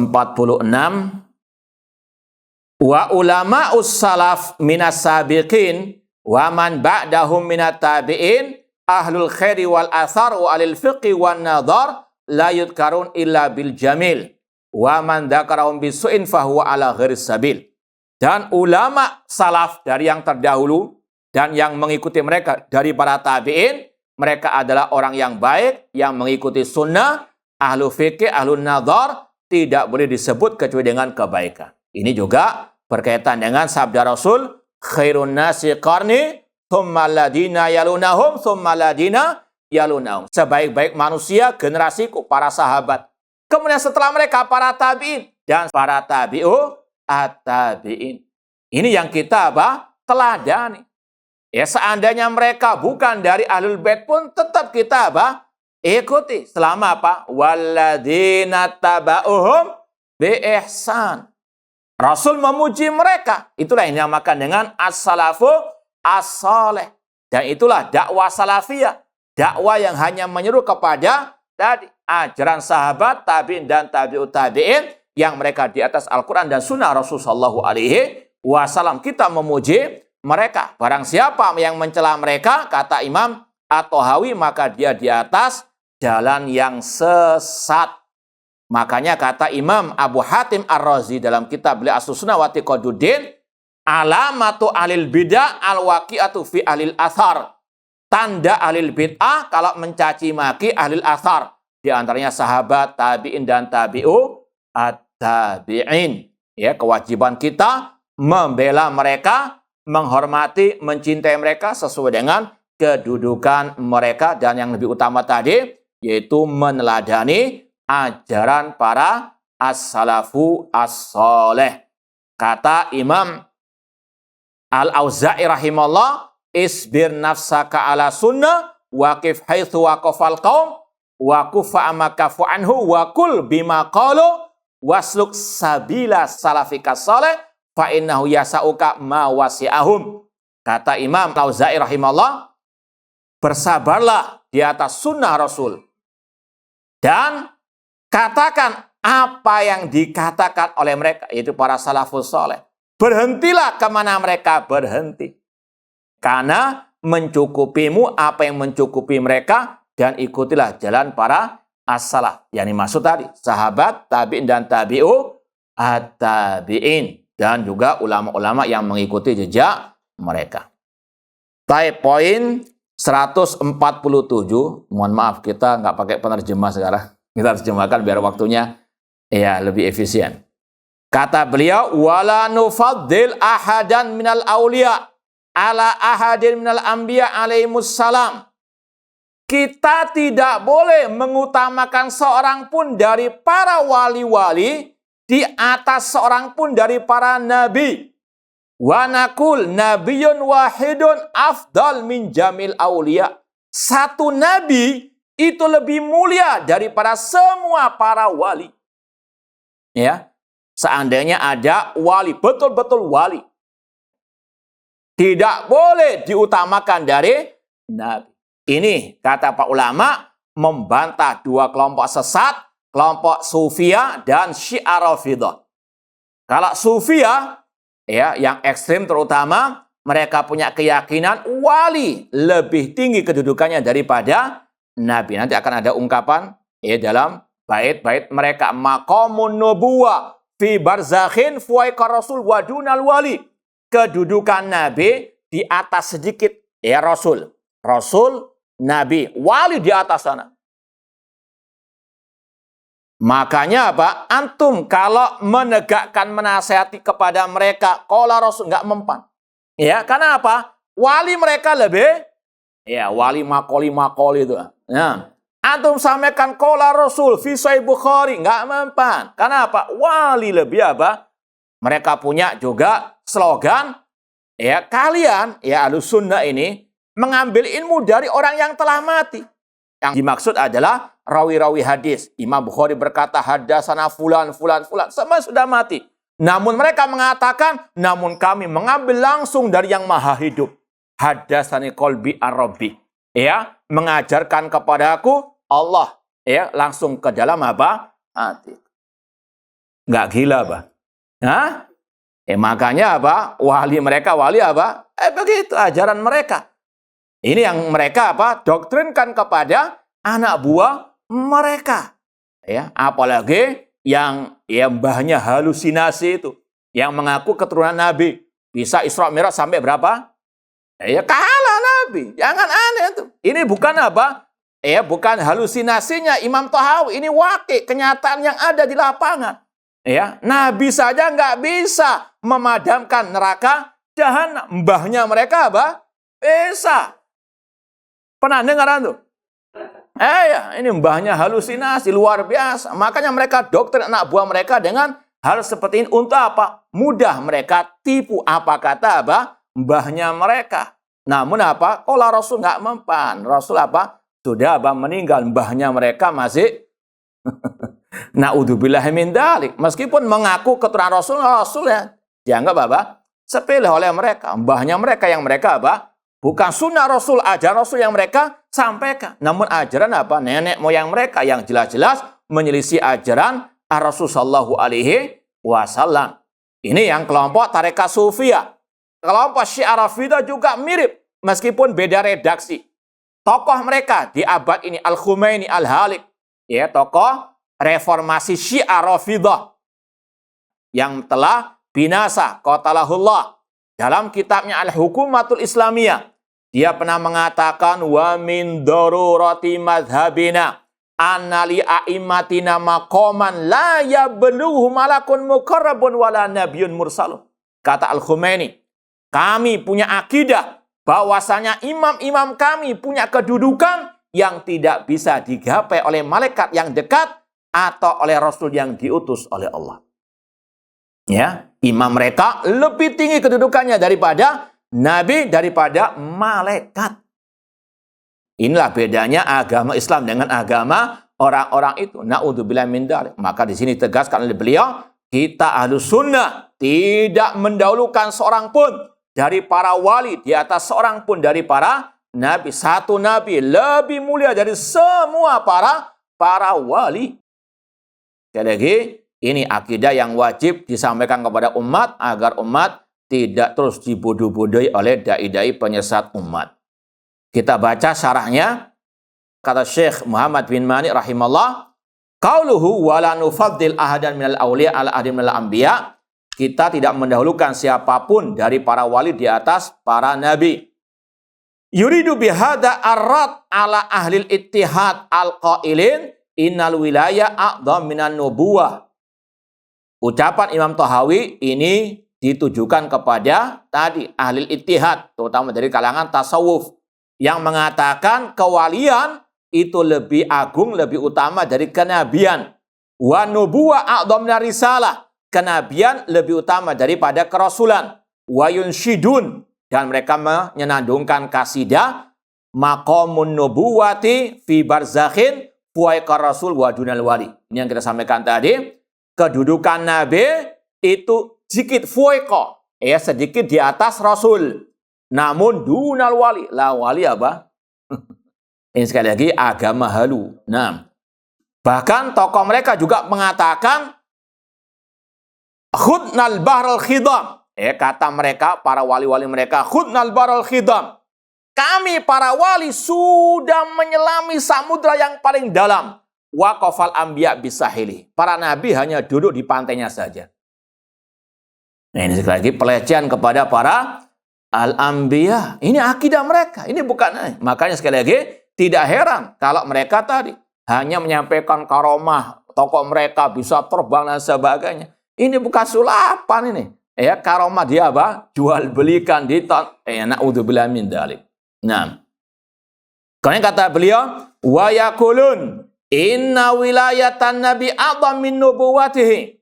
Wa ulama'us salaf minas sabiqin wa man ba'dahum minat tabi'in ahlul khairi wal athar wa alil fiqhi wan nadhar la yudkarun illa bil jamil wa man dzakarahum bisu'in fahuwa ala gharis sabil. Dan ulama salaf dari yang terdahulu dan yang mengikuti mereka dari para tabi'in, mereka adalah orang yang baik, yang mengikuti sunnah, ahlu fikih, ahlu nadhar, tidak boleh disebut kecuali dengan kebaikan. Ini juga berkaitan dengan sabda Rasul, khairun nasi qarni, thumma alladina yalunahum, thumma alladina yalunahum. Sebaik-baik manusia, generasiku, para sahabat. Kemudian setelah mereka, para tabi'in. Dan para tabi'u, at-tabi'in. Ini yang kita teladani. Ya, seandainya mereka bukan dari ahlul bait pun tetap kita ikuti. Selama walladzina taba'uhum bi ihsan. Rasul memuji mereka. Itulah yang dinamakan dengan as-salafu as-saleh. Dan itulah dakwah salafiyah. Dakwah yang hanya menyeru kepada tadi ajaran sahabat, tabi'in dan tabi'ut tabi'in yang mereka di atas Al-Quran dan Sunnah Rasulullah SAW. Kita memuji mereka. Barang siapa yang mencela mereka, kata Imam At-Tahawi, maka dia di atas jalan yang sesat. Makanya kata Imam Abu Hatim Ar-Razi dalam kitab beliau As-Sunnah wa I'tiqaduddin, alamatu alil bid'ah al-waqi'atu fi alil athar. Tanda alil bid'ah kalau mencaci maki alil athar. Di antaranya sahabat, tabi'in dan tabi'u at-tabi'in. Ya, kewajiban kita membela mereka, menghormati, mencintai mereka sesuai dengan kedudukan mereka. Dan yang lebih utama tadi, yaitu meneladani ajaran para as-salafu as-saleh. Kata Imam Al-Auza'i rahimahullah, isbir nafsaka ala sunnah, waqif haitsu waqafal qaum, wa kufa amakafu anhu, wa kul bima qalu, wasluk sabila salafika saleh, fa innahu yasauka ma wasi'ahum. Kata Imam Al-Auza'i rahimahullah, bersabarlah di atas sunnah Rasul dan katakan apa yang dikatakan oleh mereka, yaitu para salafus saleh. Berhentilah kemana mereka berhenti, karena mencukupimu apa yang mencukupi mereka, dan ikutilah jalan para as-salaf. Yang dimaksud tadi sahabat, tabi'in dan tabi'u at-tabi'in, dan juga ulama-ulama yang mengikuti jejak mereka. Poin 147. Mohon maaf, kita nggak pakai penerjemah sekarang. Kita terjemahkan biar waktunya lebih efisien. Kata beliau, wala nufaddil ahadan minal auliya ala ahadin minal anbiya alaihimus salam. Kita tidak boleh mengutamakan seorang pun dari para wali-wali di atas seorang pun dari para nabi. Wa naqul nabiyyun wahidun afdal min jamil auliya. Satu nabi itu lebih mulia daripada semua para wali. Ya, seandainya ada wali, betul-betul wali, tidak boleh diutamakan dari nabi. Ini kata pak ulama membantah dua kelompok sesat, kelompok Sufiyah dan Syiah Rafidah. Kalau Sufiyah ya yang ekstrim terutama mereka punya keyakinan wali lebih tinggi kedudukannya daripada nabi. Nanti akan ada ungkapan ya dalam bait-bait mereka, maqamun nubuwah fi barzakhin fuwaika rasul wa dunal wali. Kedudukan nabi di atas sedikit ya rasul. Rasul, nabi, wali di atas sana. Makanya apa? Antum kalau menegakkan menasihati kepada mereka, qala rasul nggak mempan. Ya, karena apa? Wali mereka lebih ya wali makoli itu. Nah, antum sampaikan qala rasul fi sahih Bukhari nggak mempan. Karena apa? Wali lebih apa? Mereka punya juga slogan ya kalian ya Ahlussunnah ini mengambil ilmu dari orang yang telah mati. Yang dimaksud adalah rawi-rawi hadis. Imam Bukhari berkata hadasana fulan semua sudah mati. Namun mereka mengatakan, namun kami mengambil langsung dari yang maha hidup. Hadasani qalbi ar-rabbi. Ya, mengajarkan kepadaku Allah. Ya, langsung ke dalam apa? Hati. Nggak gila, Pak. Hah? Makanya apa? Wali mereka, wali apa? Begitu ajaran mereka. Ini yang mereka apa? Doktrinkan kepada anak buah mereka. Ya, apalagi yang mbahnya halusinasi itu, yang mengaku keturunan Nabi, bisa Isra Mi'raj sampai berapa? Ya kalah Nabi. Jangan aneh itu. Ini bukan apa? Ya bukan halusinasinya Imam Tahawi. Ini wakil kenyataan yang ada di lapangan. Ya, Nabi saja nggak bisa memadamkan neraka jahanam. Mbahnya mereka apa? Bisa. Pernah dengar tuh? Ya, ini mbahnya halusinasi luar biasa. Makanya mereka doktrin anak buah mereka dengan hal seperti ini untuk apa? Mudah mereka tipu apa kata apa? Mbahnya mereka. Namun apa? Qala Rasul nggak mempan. Rasul apa? Sudah apa? Meninggal. Mbahnya mereka masih naudzubillahi min dzalik. Meskipun mengaku keturunan Rasul ya dianggap apa? Sepele oleh mereka. Mbahnya mereka yang mereka apa? Bukan sunnah Rasul, ajaran Rasul yang mereka sampaikan. Namun ajaran apa? Nenek moyang mereka yang jelas-jelas menyelisih ajaran Rasul sallallahu alaihi wasallam. Ini yang kelompok tarekat Sufiyah. Kelompok Syiah Rafidah juga mirip. Meskipun beda redaksi. Tokoh mereka di abad ini Al-Khumaini Al-Halik. Ya, tokoh reformasi Syiah Rafidah. Yang telah binasa. Qatalahullah. Dalam kitabnya Al-Hukumatul Islamiyah, dia pernah mengatakan wa min darurati madhabina anna li a'immatina maqaman la yablughu malakun muqarrabun wala nabiyyun mursalun. Kata Al-Khumaini, kami punya akidah bahwasanya imam-imam kami punya kedudukan yang tidak bisa digapai oleh malaikat yang dekat atau oleh rasul yang diutus oleh Allah. Ya, imam mereka lebih tinggi kedudukannya daripada nabi, daripada malaikat. Inilah bedanya agama Islam dengan agama orang-orang itu. Na'udzubillah min dzalik. Maka di sini tegaskan oleh beliau, kita Ahlussunnah tidak mendahulukan seorang pun dari para wali di atas seorang pun dari para nabi. Satu nabi lebih mulia dari semua para wali. Sekali lagi, ini akidah yang wajib disampaikan kepada umat agar umat tidak terus dibodoh-bodohi oleh dai-dai penyesat umat. Kita baca syarahnya. Kata Syekh Muhammad bin Mani rahimahullah, qauluhu wala nufaddil ahadan minal awliya ala ahadin minal anbiya. Kita tidak mendahulukan siapapun dari para wali di atas para nabi. Yuridu bihada arrad ala ahlil ittihad al-qailin innal wilayah a'dham minan nubuwah. Ucapan Imam Tahawi ini ditujukan kepada tadi ahli ittihad, terutama dari kalangan tasawuf, yang mengatakan kewalian itu lebih agung, lebih utama dari kenabian. Wa nubuwah a'dham minar risalah. Kenabian lebih utama daripada kerasulan. Wa yunshidun, dan mereka menyenandungkan kasidah maqamun nubuwati fi barzakhin fuwaikar rasul wa dunal wali. Ini yang kita sampaikan tadi. Kedudukan nabi itu sedikit fuwaika, ya sedikit di atas rasul. Namun dunal wali, la wali apa? Ini sekali lagi agama halu. Nah, bahkan tokoh mereka juga mengatakan khudnal bahrul khidam. Kata mereka, para wali-wali mereka, khudnal bahrul khidam. Kami para wali sudah menyelami samudra yang paling dalam. Waqafal anbiya bisahili. Para nabi hanya duduk di pantainya saja. Nah, ini sekali lagi pelecehan kepada para al-anbiya. Ini akidah mereka. Ini bukan. Makanya sekali lagi tidak heran kalau mereka tadi hanya menyampaikan karomah tokoh mereka bisa terbang dan sebagainya. Ini bukan sulapan ini. Karomah dia apa? Jual belikan di na'udzubillah min dzalik. Nah. Kemudian kata beliau, wa yaqulun inna wilayatan nabi a'dham min nubuwatihi.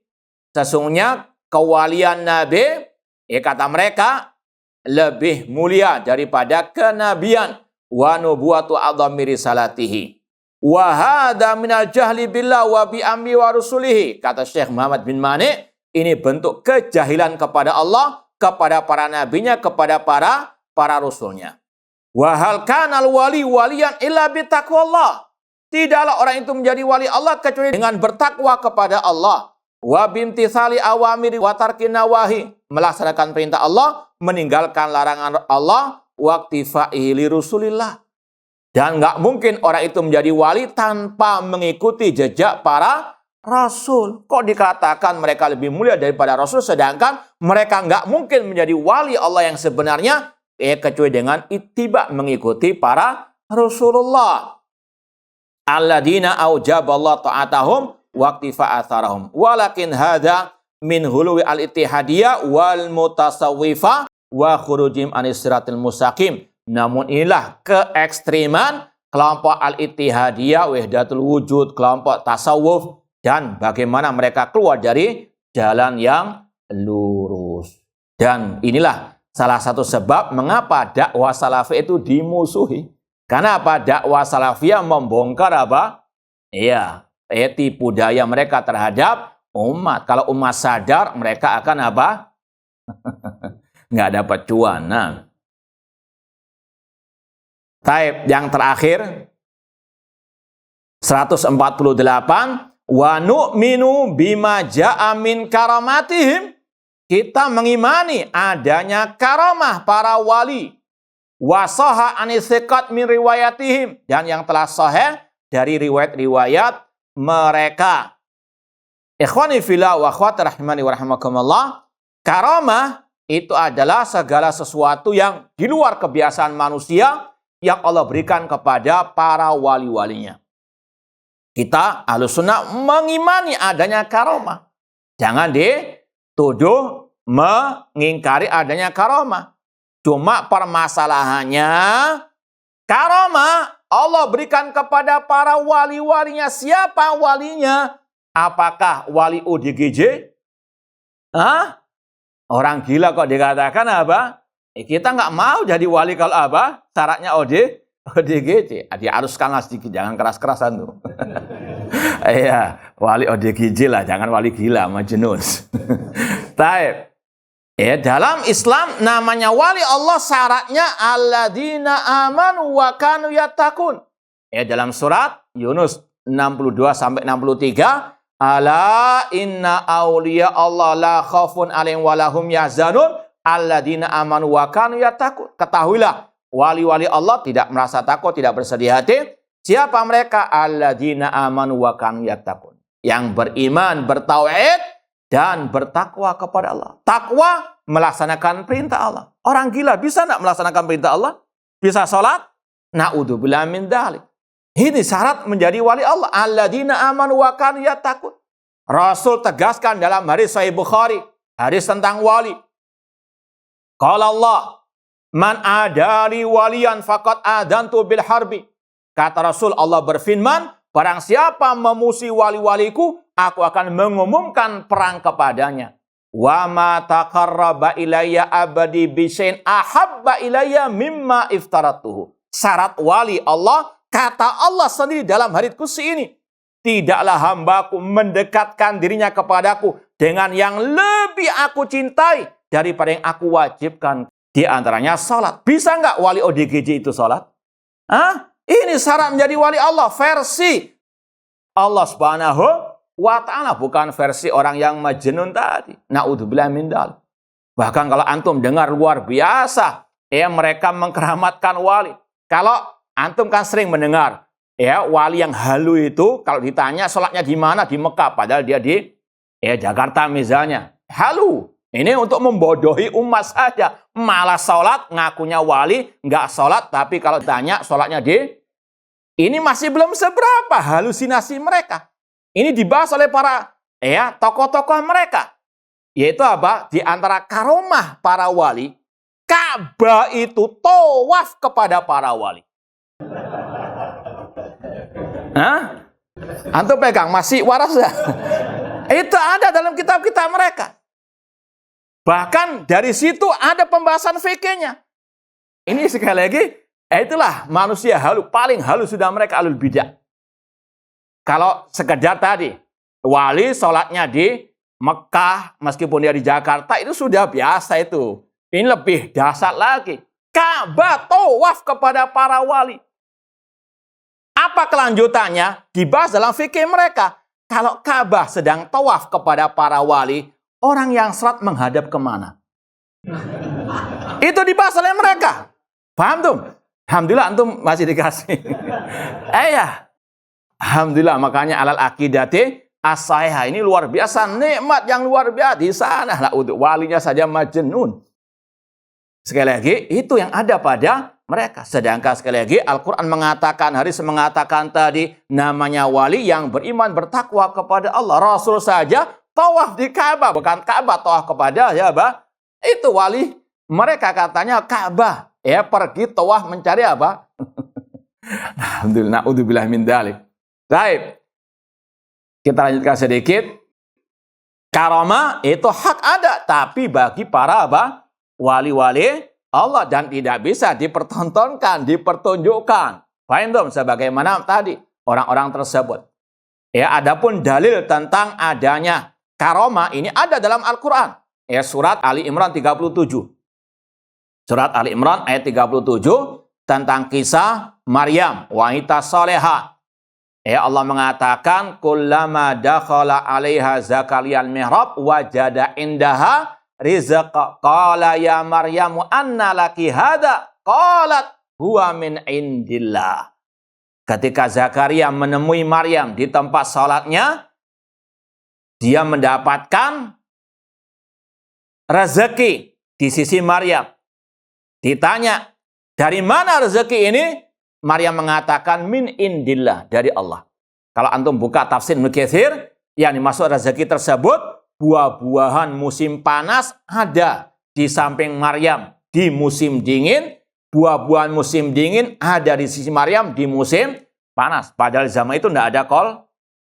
Sesungguhnya kewalian Nabi, kata mereka, lebih mulia daripada kenabian. Wa nubuwatu a'dhami risalatihi. Wa hadha minal jahli billah wa bi amri wa rusulihi. Kata Syekh Muhammad bin Mani, ini bentuk kejahilan kepada Allah, kepada para nabinya, kepada para rasulnya. Wa hal kanal wali waliyan illa bi taqwallah. Tidaklah orang itu menjadi wali Allah kecuali dengan bertakwa kepada Allah. Wa bimtithali awamiri wa tarkin nawahi, melaksanakan perintah Allah, meninggalkan larangan Allah, waqtifaihi li Rasulillah. Dan nggak mungkin orang itu menjadi wali tanpa mengikuti jejak para rasul. Kok dikatakan mereka lebih mulia daripada rasul, sedangkan mereka nggak mungkin menjadi wali Allah yang sebenarnya kecuali dengan ittiba, mengikuti para Rasulullah. Alladzina aujaballahu ta'atahum waqtifa atharahum. Walakin hadza min huluwi al-ittihadiyah wal mutasawwifah wa khurujim anis siratil mustaqim. Namun inilah keekstriman kelompok al-ittihadiyah, wahdatul wujud, kelompok tasawuf, dan bagaimana mereka keluar dari jalan yang lurus. Dan inilah salah satu sebab mengapa dakwah salafi itu dimusuhi. Karena apa? Dakwah salafiyah membongkar apa? Tipu daya mereka terhadap umat. Kalau umat sadar, mereka akan apa? Nggak dapat cuan. Nah. Taib yang terakhir 148, wa nu'minu bima ja'a min karamatihim. Kita mengimani adanya karamah para wali. Wa sahha anisiqat min riwayatihim, dan yang telah sahih dari riwayat-riwayat mereka. Ikhwani fillah wa akhwati rahimani wa rahimakumullah, karamah itu adalah segala sesuatu yang di luar kebiasaan manusia yang Allah berikan kepada para wali-walinya. Kita Ahlus Sunnah mengimani adanya karamah. Jangan dituduh mengingkari adanya karamah. Cuma permasalahannya, karamah Allah berikan kepada para wali-walinya. Siapa walinya? Apakah wali ODGJ? Orang gila kok dikatakan apa? Kita nggak mau jadi wali kalau apa? Syaratnya ODGJ. Diharuskanlah sedikit, jangan keras-kerasan tuh. Iya, wali ODGJ lah, jangan wali gila, majnun. Taib. Dalam Islam namanya wali Allah syaratnya alladzina amanu wa kanu yattaqun. Dalam surat Yunus 62 sampai 63, ala inna auliya Allah la khaufun alaihim wa lahum yahzanun alladzina amanu wa kanu yattaqun. Ketahuilah, wali-wali Allah tidak merasa takut, tidak bersedih hati. Siapa mereka? Alladzina amanu wa kanu yattaqun. Yang beriman, bertauhid, dan bertakwa kepada Allah. Takwa melaksanakan perintah Allah. Orang gila bisa enggak melaksanakan perintah Allah? Bisa sholat? Na'udzubillah min dzalik. Ini syarat menjadi wali Allah. Alladzina amanu wa kanu yattaqun. Rasul tegaskan dalam hadis Sahih Bukhari, hadis tentang wali. Qala Allah, man adali waliyan faqad adantu bil harbi. Kata Rasul, Allah berfirman, barang siapa memusuhi wali-waliku, aku akan mengumumkan perang kepadanya. Wa ma taqarraba ilayya abadi bisain ahabba ilayya mimma iftaratuhu. Syarat wali Allah, kata Allah sendiri dalam hadits qudsi ini, tidaklah hambaku mendekatkan dirinya kepadaku dengan yang lebih aku cintai daripada yang aku wajibkan. Di antaranya salat. Bisa nggak wali ODGJ itu salat? Ini syarat menjadi wali Allah versi Allah Subhanahu wa ta'ala, bukan versi orang yang majnun tadi. Na'udzubillah min dzalik. Bahkan kalau antum dengar luar biasa, ya mereka mengkeramatkan wali. Kalau antum kan sering mendengar, ya wali yang halu itu kalau ditanya sholatnya di mana, di Mekah, padahal dia di Jakarta misalnya. Halu. Ini untuk membodohi umat saja. Malah sholat, ngakunya wali, nggak sholat, tapi kalau ditanya sholatnya di... Ini masih belum seberapa halusinasi mereka. Ini dibahas oleh para tokoh-tokoh mereka. Yaitu apa? Di antara karomah para wali, Ka'bah itu tawaf kepada para wali. Hah? Antum pegang, masih waras ya? Itu ada dalam kitab-kitab mereka. Bahkan dari situ ada pembahasan fikihnya. Ini sekali lagi, itulah manusia halu. Paling halu sudah mereka alul bidah. Kalau sekedar tadi, wali sholatnya di Mekah, meskipun dia di Jakarta, itu sudah biasa itu. Ini lebih dahsyat lagi. Ka'bah tawaf kepada para wali. Apa kelanjutannya? Dibahas dalam fikih mereka. Kalau Ka'bah sedang tawaf kepada para wali, orang yang sholat menghadap kemana? Itu dibahas oleh mereka. Paham tuh? Alhamdulillah antum masih dikasih. Alhamdulillah, makanya alal akidati as-sahihah ini luar biasa, nikmat yang luar biasa di sana lah, untuk walinya saja majnun. Sekali lagi, itu yang ada pada mereka. Sedangkan sekali lagi Al-Quran mengatakan, hadis mengatakan tadi, namanya wali yang beriman bertakwa kepada Allah. Rasul saja tawaf di Ka'bah, bukan Ka'bah tawaf kepada itu wali. Mereka katanya Ka'bah, pergi tawaf mencari apa? Alhamdulillah, na'udzubillah min dzalik. Baik. Kita lanjutkan sedikit. Karamah itu hak ada, tapi bagi para wali-wali Allah, dan tidak bisa dipertontonkan, dipertunjukkan. Paham tuh? Sebagaimana tadi orang-orang tersebut. Adapun dalil tentang adanya karamah ini ada dalam Al-Quran. Surat Ali Imran 37. Surat Ali Imran ayat 37 tentang kisah Maryam, wanita salehah. Allah mengatakan, kullama dakhala 'alaiha Zakaria al-mihrab wajada indaha rizqa qala ya Maryamu anna laki hadza qalat huwa min indillah. Ketika Zakaria menemui Maryam di tempat salatnya, dia mendapatkan rezeki di sisi Maryam. Ditanya, dari mana rezeki ini? Maryam mengatakan min indillah, dari Allah. Kalau antum buka tafsir Ibnu Katsir, yang dimaksud rezeki tersebut buah-buahan musim panas ada di samping Maryam di musim dingin, buah-buahan musim dingin ada di sisi Maryam di musim panas. Padahal zaman itu nggak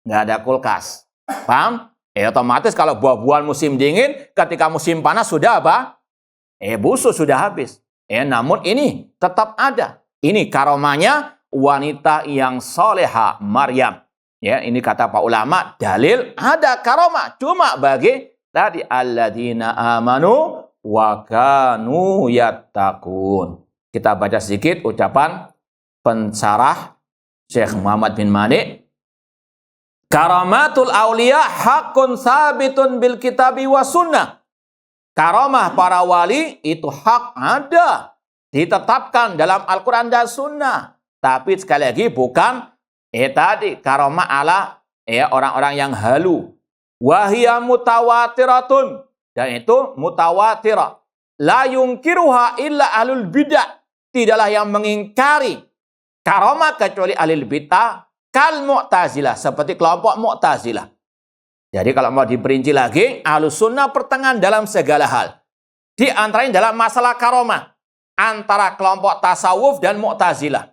ada kulkas. Paham? Otomatis kalau buah-buahan musim dingin, ketika musim panas sudah apa? Busuk, sudah habis. Namun ini tetap ada. Ini karomanya wanita yang soleha Maryam. Ini kata pak ulama, dalil ada karomah. Cuma bagi tadi alladzina amanu wa kanu yattaqun. Kita baca sedikit ucapan pensarah Syekh Muhammad bin Mani. Karamatul auliya hakun sabitun bil kitabi wa sunnah. Karamah para wali itu hak ada, ditetapkan dalam Al-Quran dan Sunnah. Tapi sekali lagi bukan tadi karamah ala orang-orang yang halu. Wahia mutawatiratun, dan itu mutawatirah. La yungkiruha illa ahlul bidah. Tidaklah yang mengingkari karamah kecuali ahlul bidah, kal Mu'tazilah, seperti kelompok Mu'tazilah. Jadi kalau mau diperinci lagi, Ahlus Sunnah pertengahan dalam segala hal. Di antaranya dalam masalah karamah antara kelompok tasawuf dan Mu'tazilah.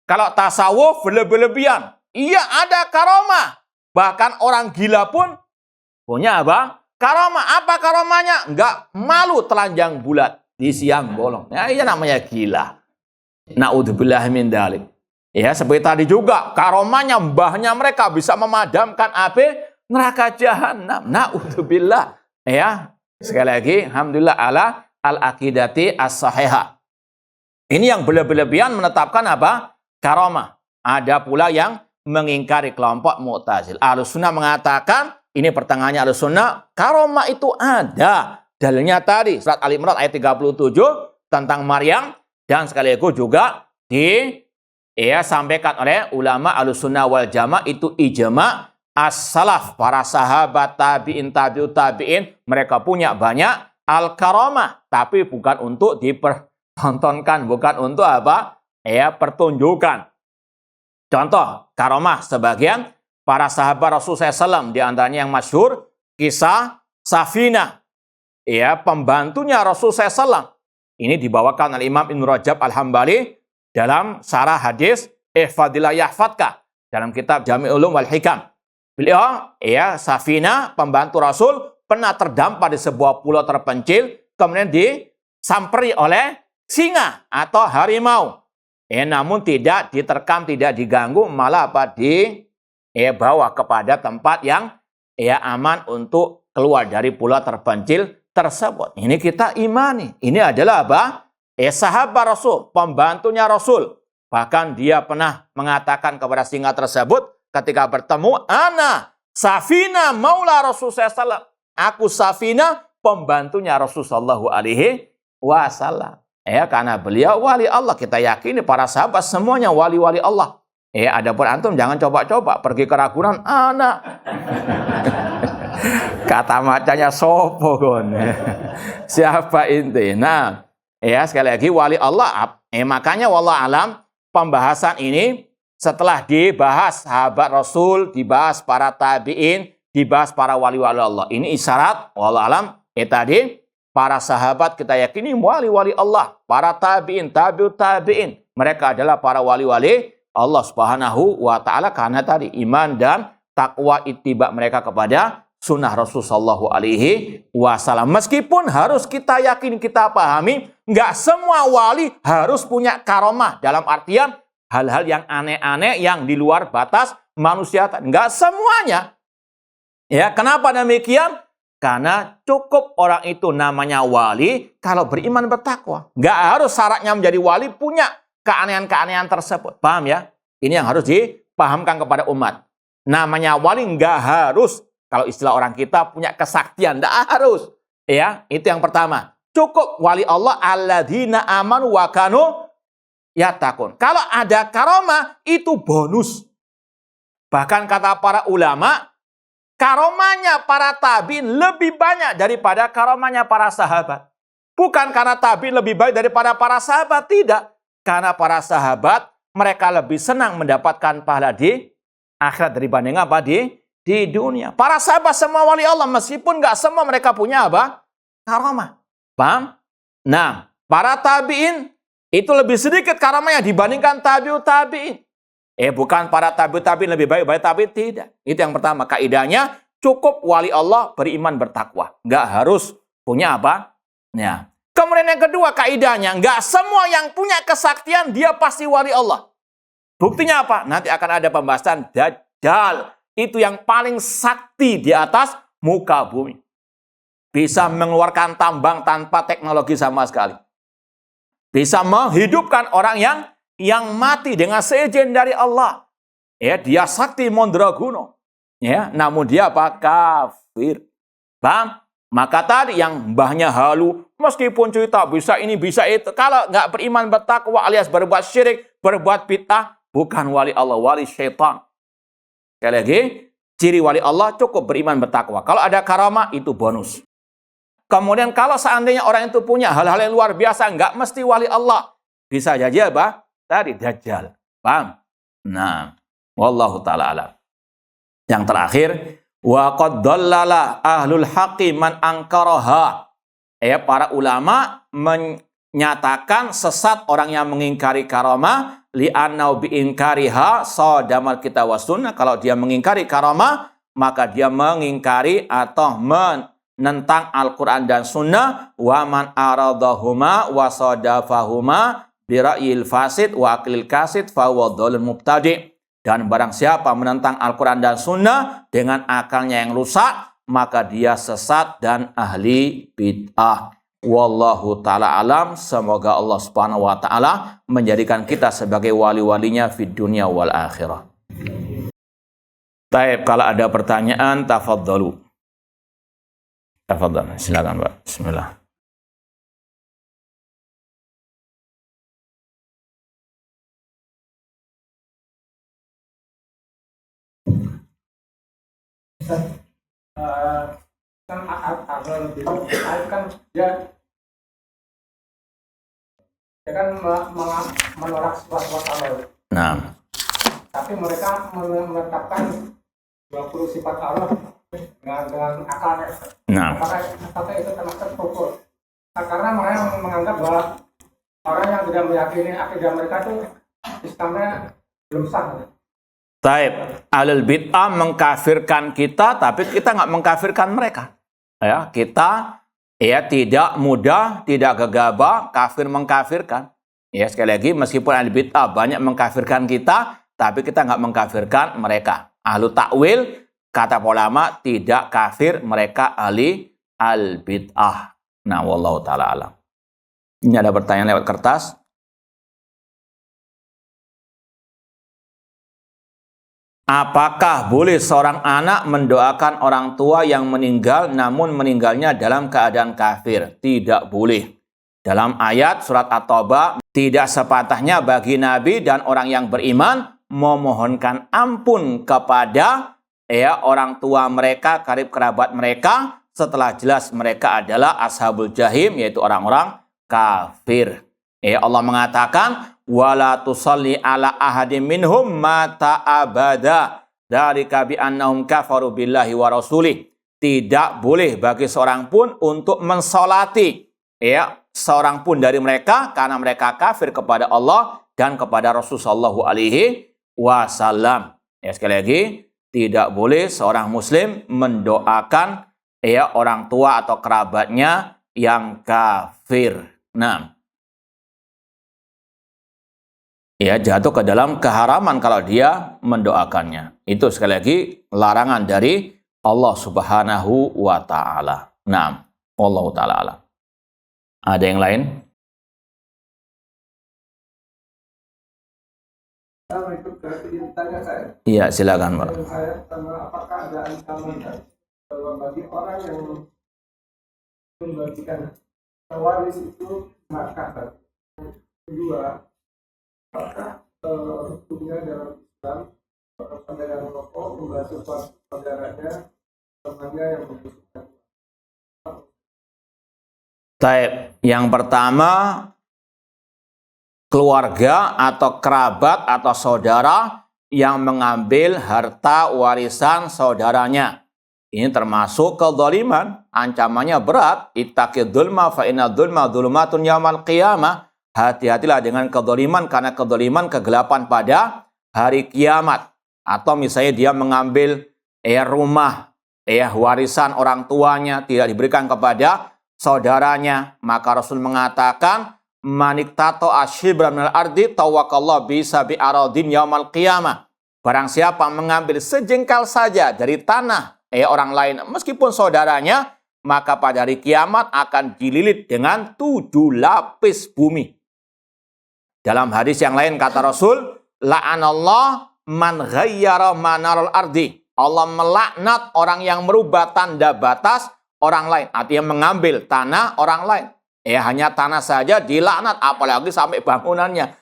Kalau tasawuf berlebihan, iya ada karamah. Bahkan orang gila pun punya apa? Karamah. Apa karamahnya? Enggak malu telanjang bulat di siang bolong. Iya namanya gila. Na'udzubillah min dzalik. Seperti tadi juga karamahnya mbahnya mereka bisa memadamkan api neraka jahanam. Na'udzubillah. Sekali lagi, alhamdulillah ala al-aqidati as-sahihah. Ini yang berlebihan menetapkan apa? karomah. Ada pula yang mengingkari kelompok Mu'tazil. Ahlussunnah mengatakan, ini pertengahannya Ahlussunnah, karomah itu ada. Dalilnya tadi, surat Al-Imran ayat 37 tentang Maryam, dan sekaligus juga sampaikan oleh ulama Ahlussunnah wal Jamaah, itu ijma' as-salaf, para sahabat, tabi'in, tabi'ut tabi'in, mereka punya banyak al-karamah, tapi bukan untuk dipertontonkan, bukan untuk pertunjukan. Contoh karamah sebagian para sahabat Rasulullah SAW, di antaranya yang masyhur kisah Safinah, pembantunya Rasulullah SAW. Ini dibawakan oleh Imam Ibn Rajab Al-Hambali dalam syarah hadis Ihfadillah Yahfadka dalam kitab Jami' Ulum wal Hikam. Beliau, Safinah, pembantu Rasul, pernah terdampar di sebuah pulau terpencil, kemudian disamperi oleh singa atau harimau. Namun tidak diterkam, tidak diganggu, malah dibawa kepada tempat yang aman untuk keluar dari pulau terpencil tersebut. Ini kita imani. Ini adalah sahabat Rasul, pembantunya Rasul. Bahkan dia pernah mengatakan kepada singa tersebut, ketika bertemu, ana Safinah maula Rasulullah SAW. Aku Safinah, pembantunya Rasulullah SAW. Karena beliau wali Allah. Kita yakini para sahabat semuanya wali-wali Allah. Adapun antum jangan coba-coba pergi ke Ragunan, ana. Kata macanya sopo kon. Siapa inti? Nah, sekali lagi wali Allah. Makanya wallah alam, pembahasan ini setelah dibahas sahabat Rasul, dibahas para tabi'in, dibahas para wali-wali Allah. Ini isyarat, wallahu alam, tadi para sahabat kita yakini wali-wali Allah. Para tabi'in, tabi'ut tabi'in, mereka adalah para wali-wali Allah Subhanahu wa ta'ala, karena tadi iman dan takwa ittiba mereka kepada sunnah Rasul sallallahu alaihi wasallam. Meskipun harus kita yakini, kita pahami, nggak semua wali harus punya karomah dalam artian hal-hal yang aneh-aneh yang di luar batas manusia. Enggak semuanya. Kenapa demikian? Karena cukup orang itu namanya wali kalau beriman bertakwa. Enggak harus syaratnya menjadi wali punya keanehan-keanehan tersebut. Paham ya? Ini yang harus dipahamkan kepada umat. Namanya wali enggak harus, kalau istilah orang kita, punya kesaktian. Enggak harus. Itu yang pertama. Cukup wali Allah alladzina amanu wa kanu yattaqun. Kalau ada karomah, itu bonus. Bahkan kata para ulama, karomahnya para tabi'in lebih banyak daripada karomahnya para sahabat. Bukan karena tabi'in lebih baik daripada para sahabat, tidak. Karena para sahabat, mereka lebih senang mendapatkan pahala di akhirat dibanding di dunia. Para sahabat semua wali Allah, meskipun nggak semua mereka punya karomah. Paham? Nah, para tabi'in itu lebih sedikit karomahnya dibandingkan tabi'ut tabi'in. Bukan para tabi'ut tabi'in lebih baik tabi'in, tidak. Itu yang pertama. Kaidahnya cukup wali Allah beriman bertakwa. Nggak harus punya Kemudian yang kedua kaidahnya, nggak semua yang punya kesaktian dia pasti wali Allah. Buktinya apa? Nanti akan ada pembahasan Dajjal. Itu yang paling sakti di atas muka bumi. Bisa mengeluarkan tambang tanpa teknologi sama sekali. Bisa menghidupkan orang yang mati dengan seizin dari Allah. Dia sakti Mondragono. Namun dia kafir. Paham? Maka tadi yang mbahnya halu, meskipun cerita bisa ini bisa itu, kalau nggak beriman bertakwa alias berbuat syirik, berbuat bid'ah, bukan wali Allah, wali syaitan. Sekali lagi, ciri wali Allah cukup beriman bertakwa. Kalau ada karamah itu bonus. Kemudian kalau seandainya orang itu punya hal-hal yang luar biasa, nggak mesti wali Allah. Bisa jadi tadi Dajjal. Paham? Nah, wallahu ta'ala alam. Yang terakhir, wa qad dallala ahlul haqqi man ankaraha. Para ulama menyatakan sesat orang yang mengingkari karamah, li'annau bi'inkariha sadamal kitab was sunnah. Kalau dia mengingkari karamah, maka dia mengingkari atau menentang Al-Quran dan Sunnah. Wa man aradahuma wa sadafahuma bira'il fasid wa aklil kasid fahuwa dhalun mubtadi'. Dan barang siapa menentang Al-Quran dan Sunnah dengan akalnya yang rusak, maka dia sesat dan ahli bid'ah. Wallahu ta'ala alam. Semoga Allah subhanahu wa ta'ala menjadikan kita sebagai wali-walinya fid dunya wal akhirah. Taib, kalau ada pertanyaan, tafadhalu. Tafadhal, silakan Pak. Bismillah. Kan ahlul bid'ah kan dia kan menolak sifat-sifat Allah. Nah. Tapi mereka menetapkan 20 sifat Allah dengan akalnya. Nah. Apakah itu termasuk kufur? Karena mereka menganggap bahwa orang yang tidak meyakini akidah mereka itu Islamnya belum sah. Taib, ahlul bid'ah mengkafirkan kita, tapi kita nggak mengkafirkan mereka. Ya, kita tidak mudah, tidak gegabah, kafir mengkafirkan. Ya, sekali lagi, meskipun ahlul bid'ah banyak mengkafirkan kita, tapi kita nggak mengkafirkan mereka. Ahlu takwil, kata ulama, tidak kafir mereka ahli al bid'ah. Nah, wallahu ta'ala alam. Ini ada pertanyaan lewat kertas. Apakah boleh seorang anak mendoakan orang tua yang meninggal namun meninggalnya dalam keadaan kafir? Tidak boleh. Dalam ayat surat At-Taubah, tidak sepatahnya bagi Nabi dan orang yang beriman memohonkan ampun kepada orang tua mereka, karib kerabat mereka, setelah jelas mereka adalah ashabul jahim, yaitu orang-orang kafir. Allah mengatakan, wala tusalli ala ahadim minhum mata abada dzalika bi annahum kafaru billahi wa rasulih. Tidak boleh bagi seorang pun untuk mensolati seorang pun dari mereka karena mereka kafir kepada Allah dan kepada Rasulullah sallallahu alaihi wasallam. Sekali lagi, tidak boleh seorang muslim mendoakan orang tua atau kerabatnya yang kafir. Nah, jatuh ke dalam keharaman kalau dia mendoakannya. Itu sekali lagi larangan dari Allah Subhanahu wa ta'ala. Nah, Allah ta'ala alam. Ada yang lain? Iya, silakan, Pak. Apakah ada ancaman bagi orang yang membagikan waris itu maka kedua, apakah hukumnya dalam Islam pedagang rokok membantu saudaranya temannya yang membutuhkan? Taib, yang pertama, keluarga atau kerabat atau saudara yang mengambil harta warisan saudaranya. Ini termasuk kezaliman, ancamannya berat. Ittaqid dzulma fa inna dzulma dzulumatun yaumal qiyamah. Hati-hatilah dengan kezaliman karena kezaliman kegelapan pada hari kiamat. Atau misalnya dia mengambil rumah, warisan orang tuanya tidak diberikan kepada saudaranya, maka Rasul mengatakan, manik tato ashibra minal ardi tawakallah bisa bi aradin yaumal qiyamah. Barang siapa mengambil sejengkal saja dari tanah orang lain meskipun saudaranya, maka pada hari kiamat akan dililit dengan 7 lapis bumi. Dalam hadis yang lain kata Rasul, la'anallah man ghayyara manarul ardi. Allah melaknat orang yang merubah tanda batas orang lain, artinya mengambil tanah orang lain. Hanya tanah saja dilaknat, apalagi sampai bangunannya.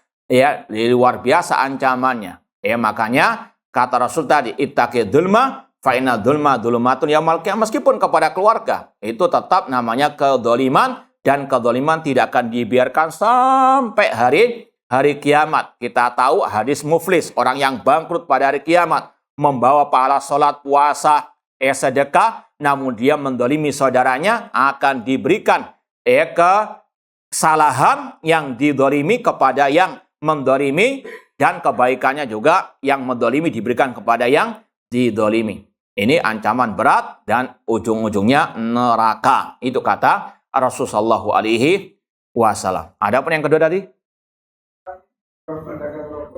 Luar biasa ancamannya. Makanya kata Rasul tadi, ittaqid dzulma fa inna dzulma dzulumatun yaumal qiyamah. Meskipun kepada keluarga, itu tetap namanya kedzaliman, dan kedzaliman tidak akan dibiarkan sampai hari kiamat. Kita tahu hadis muflis, orang yang bangkrut pada hari kiamat, membawa pahala sholat, puasa, sedekah, namun dia mendolimi saudaranya, akan diberikan kesalahan yang didolimi kepada yang mendolimi, dan kebaikannya juga yang mendolimi diberikan kepada yang didolimi. Ini ancaman berat dan ujung-ujungnya neraka. Itu kata Rasulullah sallallahu alaihi wasallam. Adapun yang kedua tadi,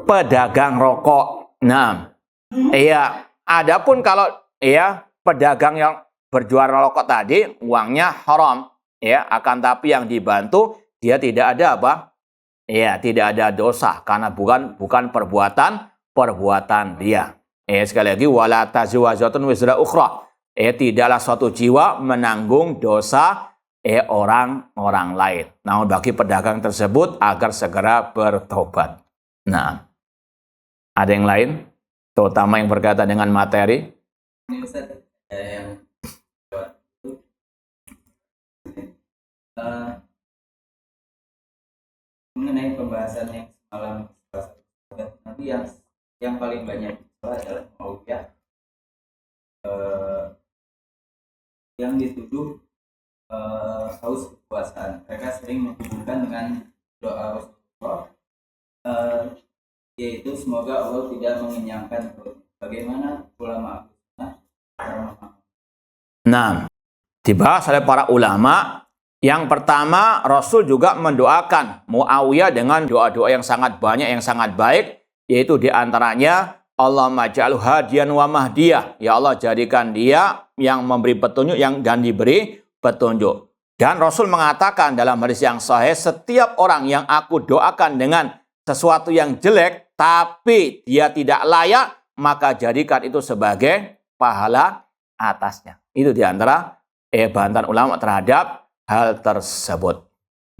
pedagang rokok. Nah, adapun kalau pedagang yang berjual rokok tadi, uangnya haram. ya, akan tapi yang dibantu dia tidak ada apa? Ya, tidak ada dosa karena bukan perbuatan dia. Sekali lagi wala taziru waziratun wizra ukhra. Tidaklah suatu jiwa menanggung dosa orang lain. Namun bagi pedagang tersebut agar segera bertobat. Nah, ada yang lain, terutama yang berkaitan dengan materi. Ini Ustaz, yang mengenai pembahasan yang semalam nanti yang paling banyak adalah Muawiyah yang dituduh haus kekuasaan. Mereka sering menghubungkan dengan doa Rasulullah, yaitu semoga Allah tidak mengenyangkan perut. Bagaimana ulama Nah, dibahas oleh para ulama. Yang pertama, Rasul juga mendoakan Muawiyah dengan doa-doa yang sangat banyak, yang sangat baik, yaitu diantaranya Allahumma ja'alhu hadiyan wa mahdiyah. Ya Allah, jadikan dia yang memberi petunjuk dan diberi petunjuk. Dan Rasul mengatakan dalam hadis yang sahih, setiap orang yang aku doakan dengan sesuatu yang jelek, tapi dia tidak layak, maka jadikan itu sebagai pahala atasnya. Itu diantara bantahan ulama terhadap hal tersebut.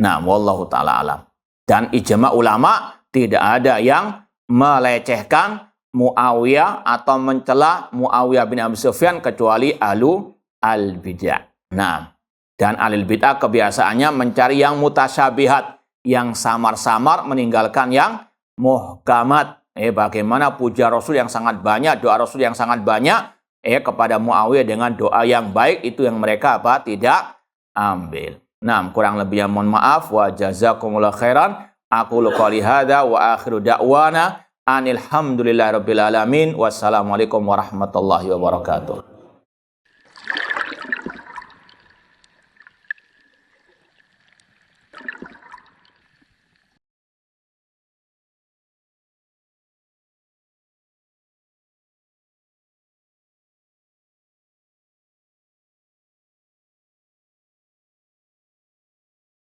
Nah, wallahu ta'ala alam. Dan ijma ulama tidak ada yang melecehkan Muawiyah atau mencela Muawiyah bin Abi Sufyan kecuali al-bid'ah. Nah, dan alil bid'ah kebiasaannya mencari yang mutasyabihat, yang samar-samar, meninggalkan yang muhkamat. Bagaimana puja Rasul yang sangat banyak, doa Rasul yang sangat banyak kepada Muawiyah dengan doa yang baik, itu yang mereka tidak ambil. Nah, kurang lebihnya mohon maaf. Wa jazakumullah khairan. Aku qouli hadza wa akhiru da'wana anil hamdulillahirabbil alamin. Wassalamualaikum warahmatullahi wabarakatuh.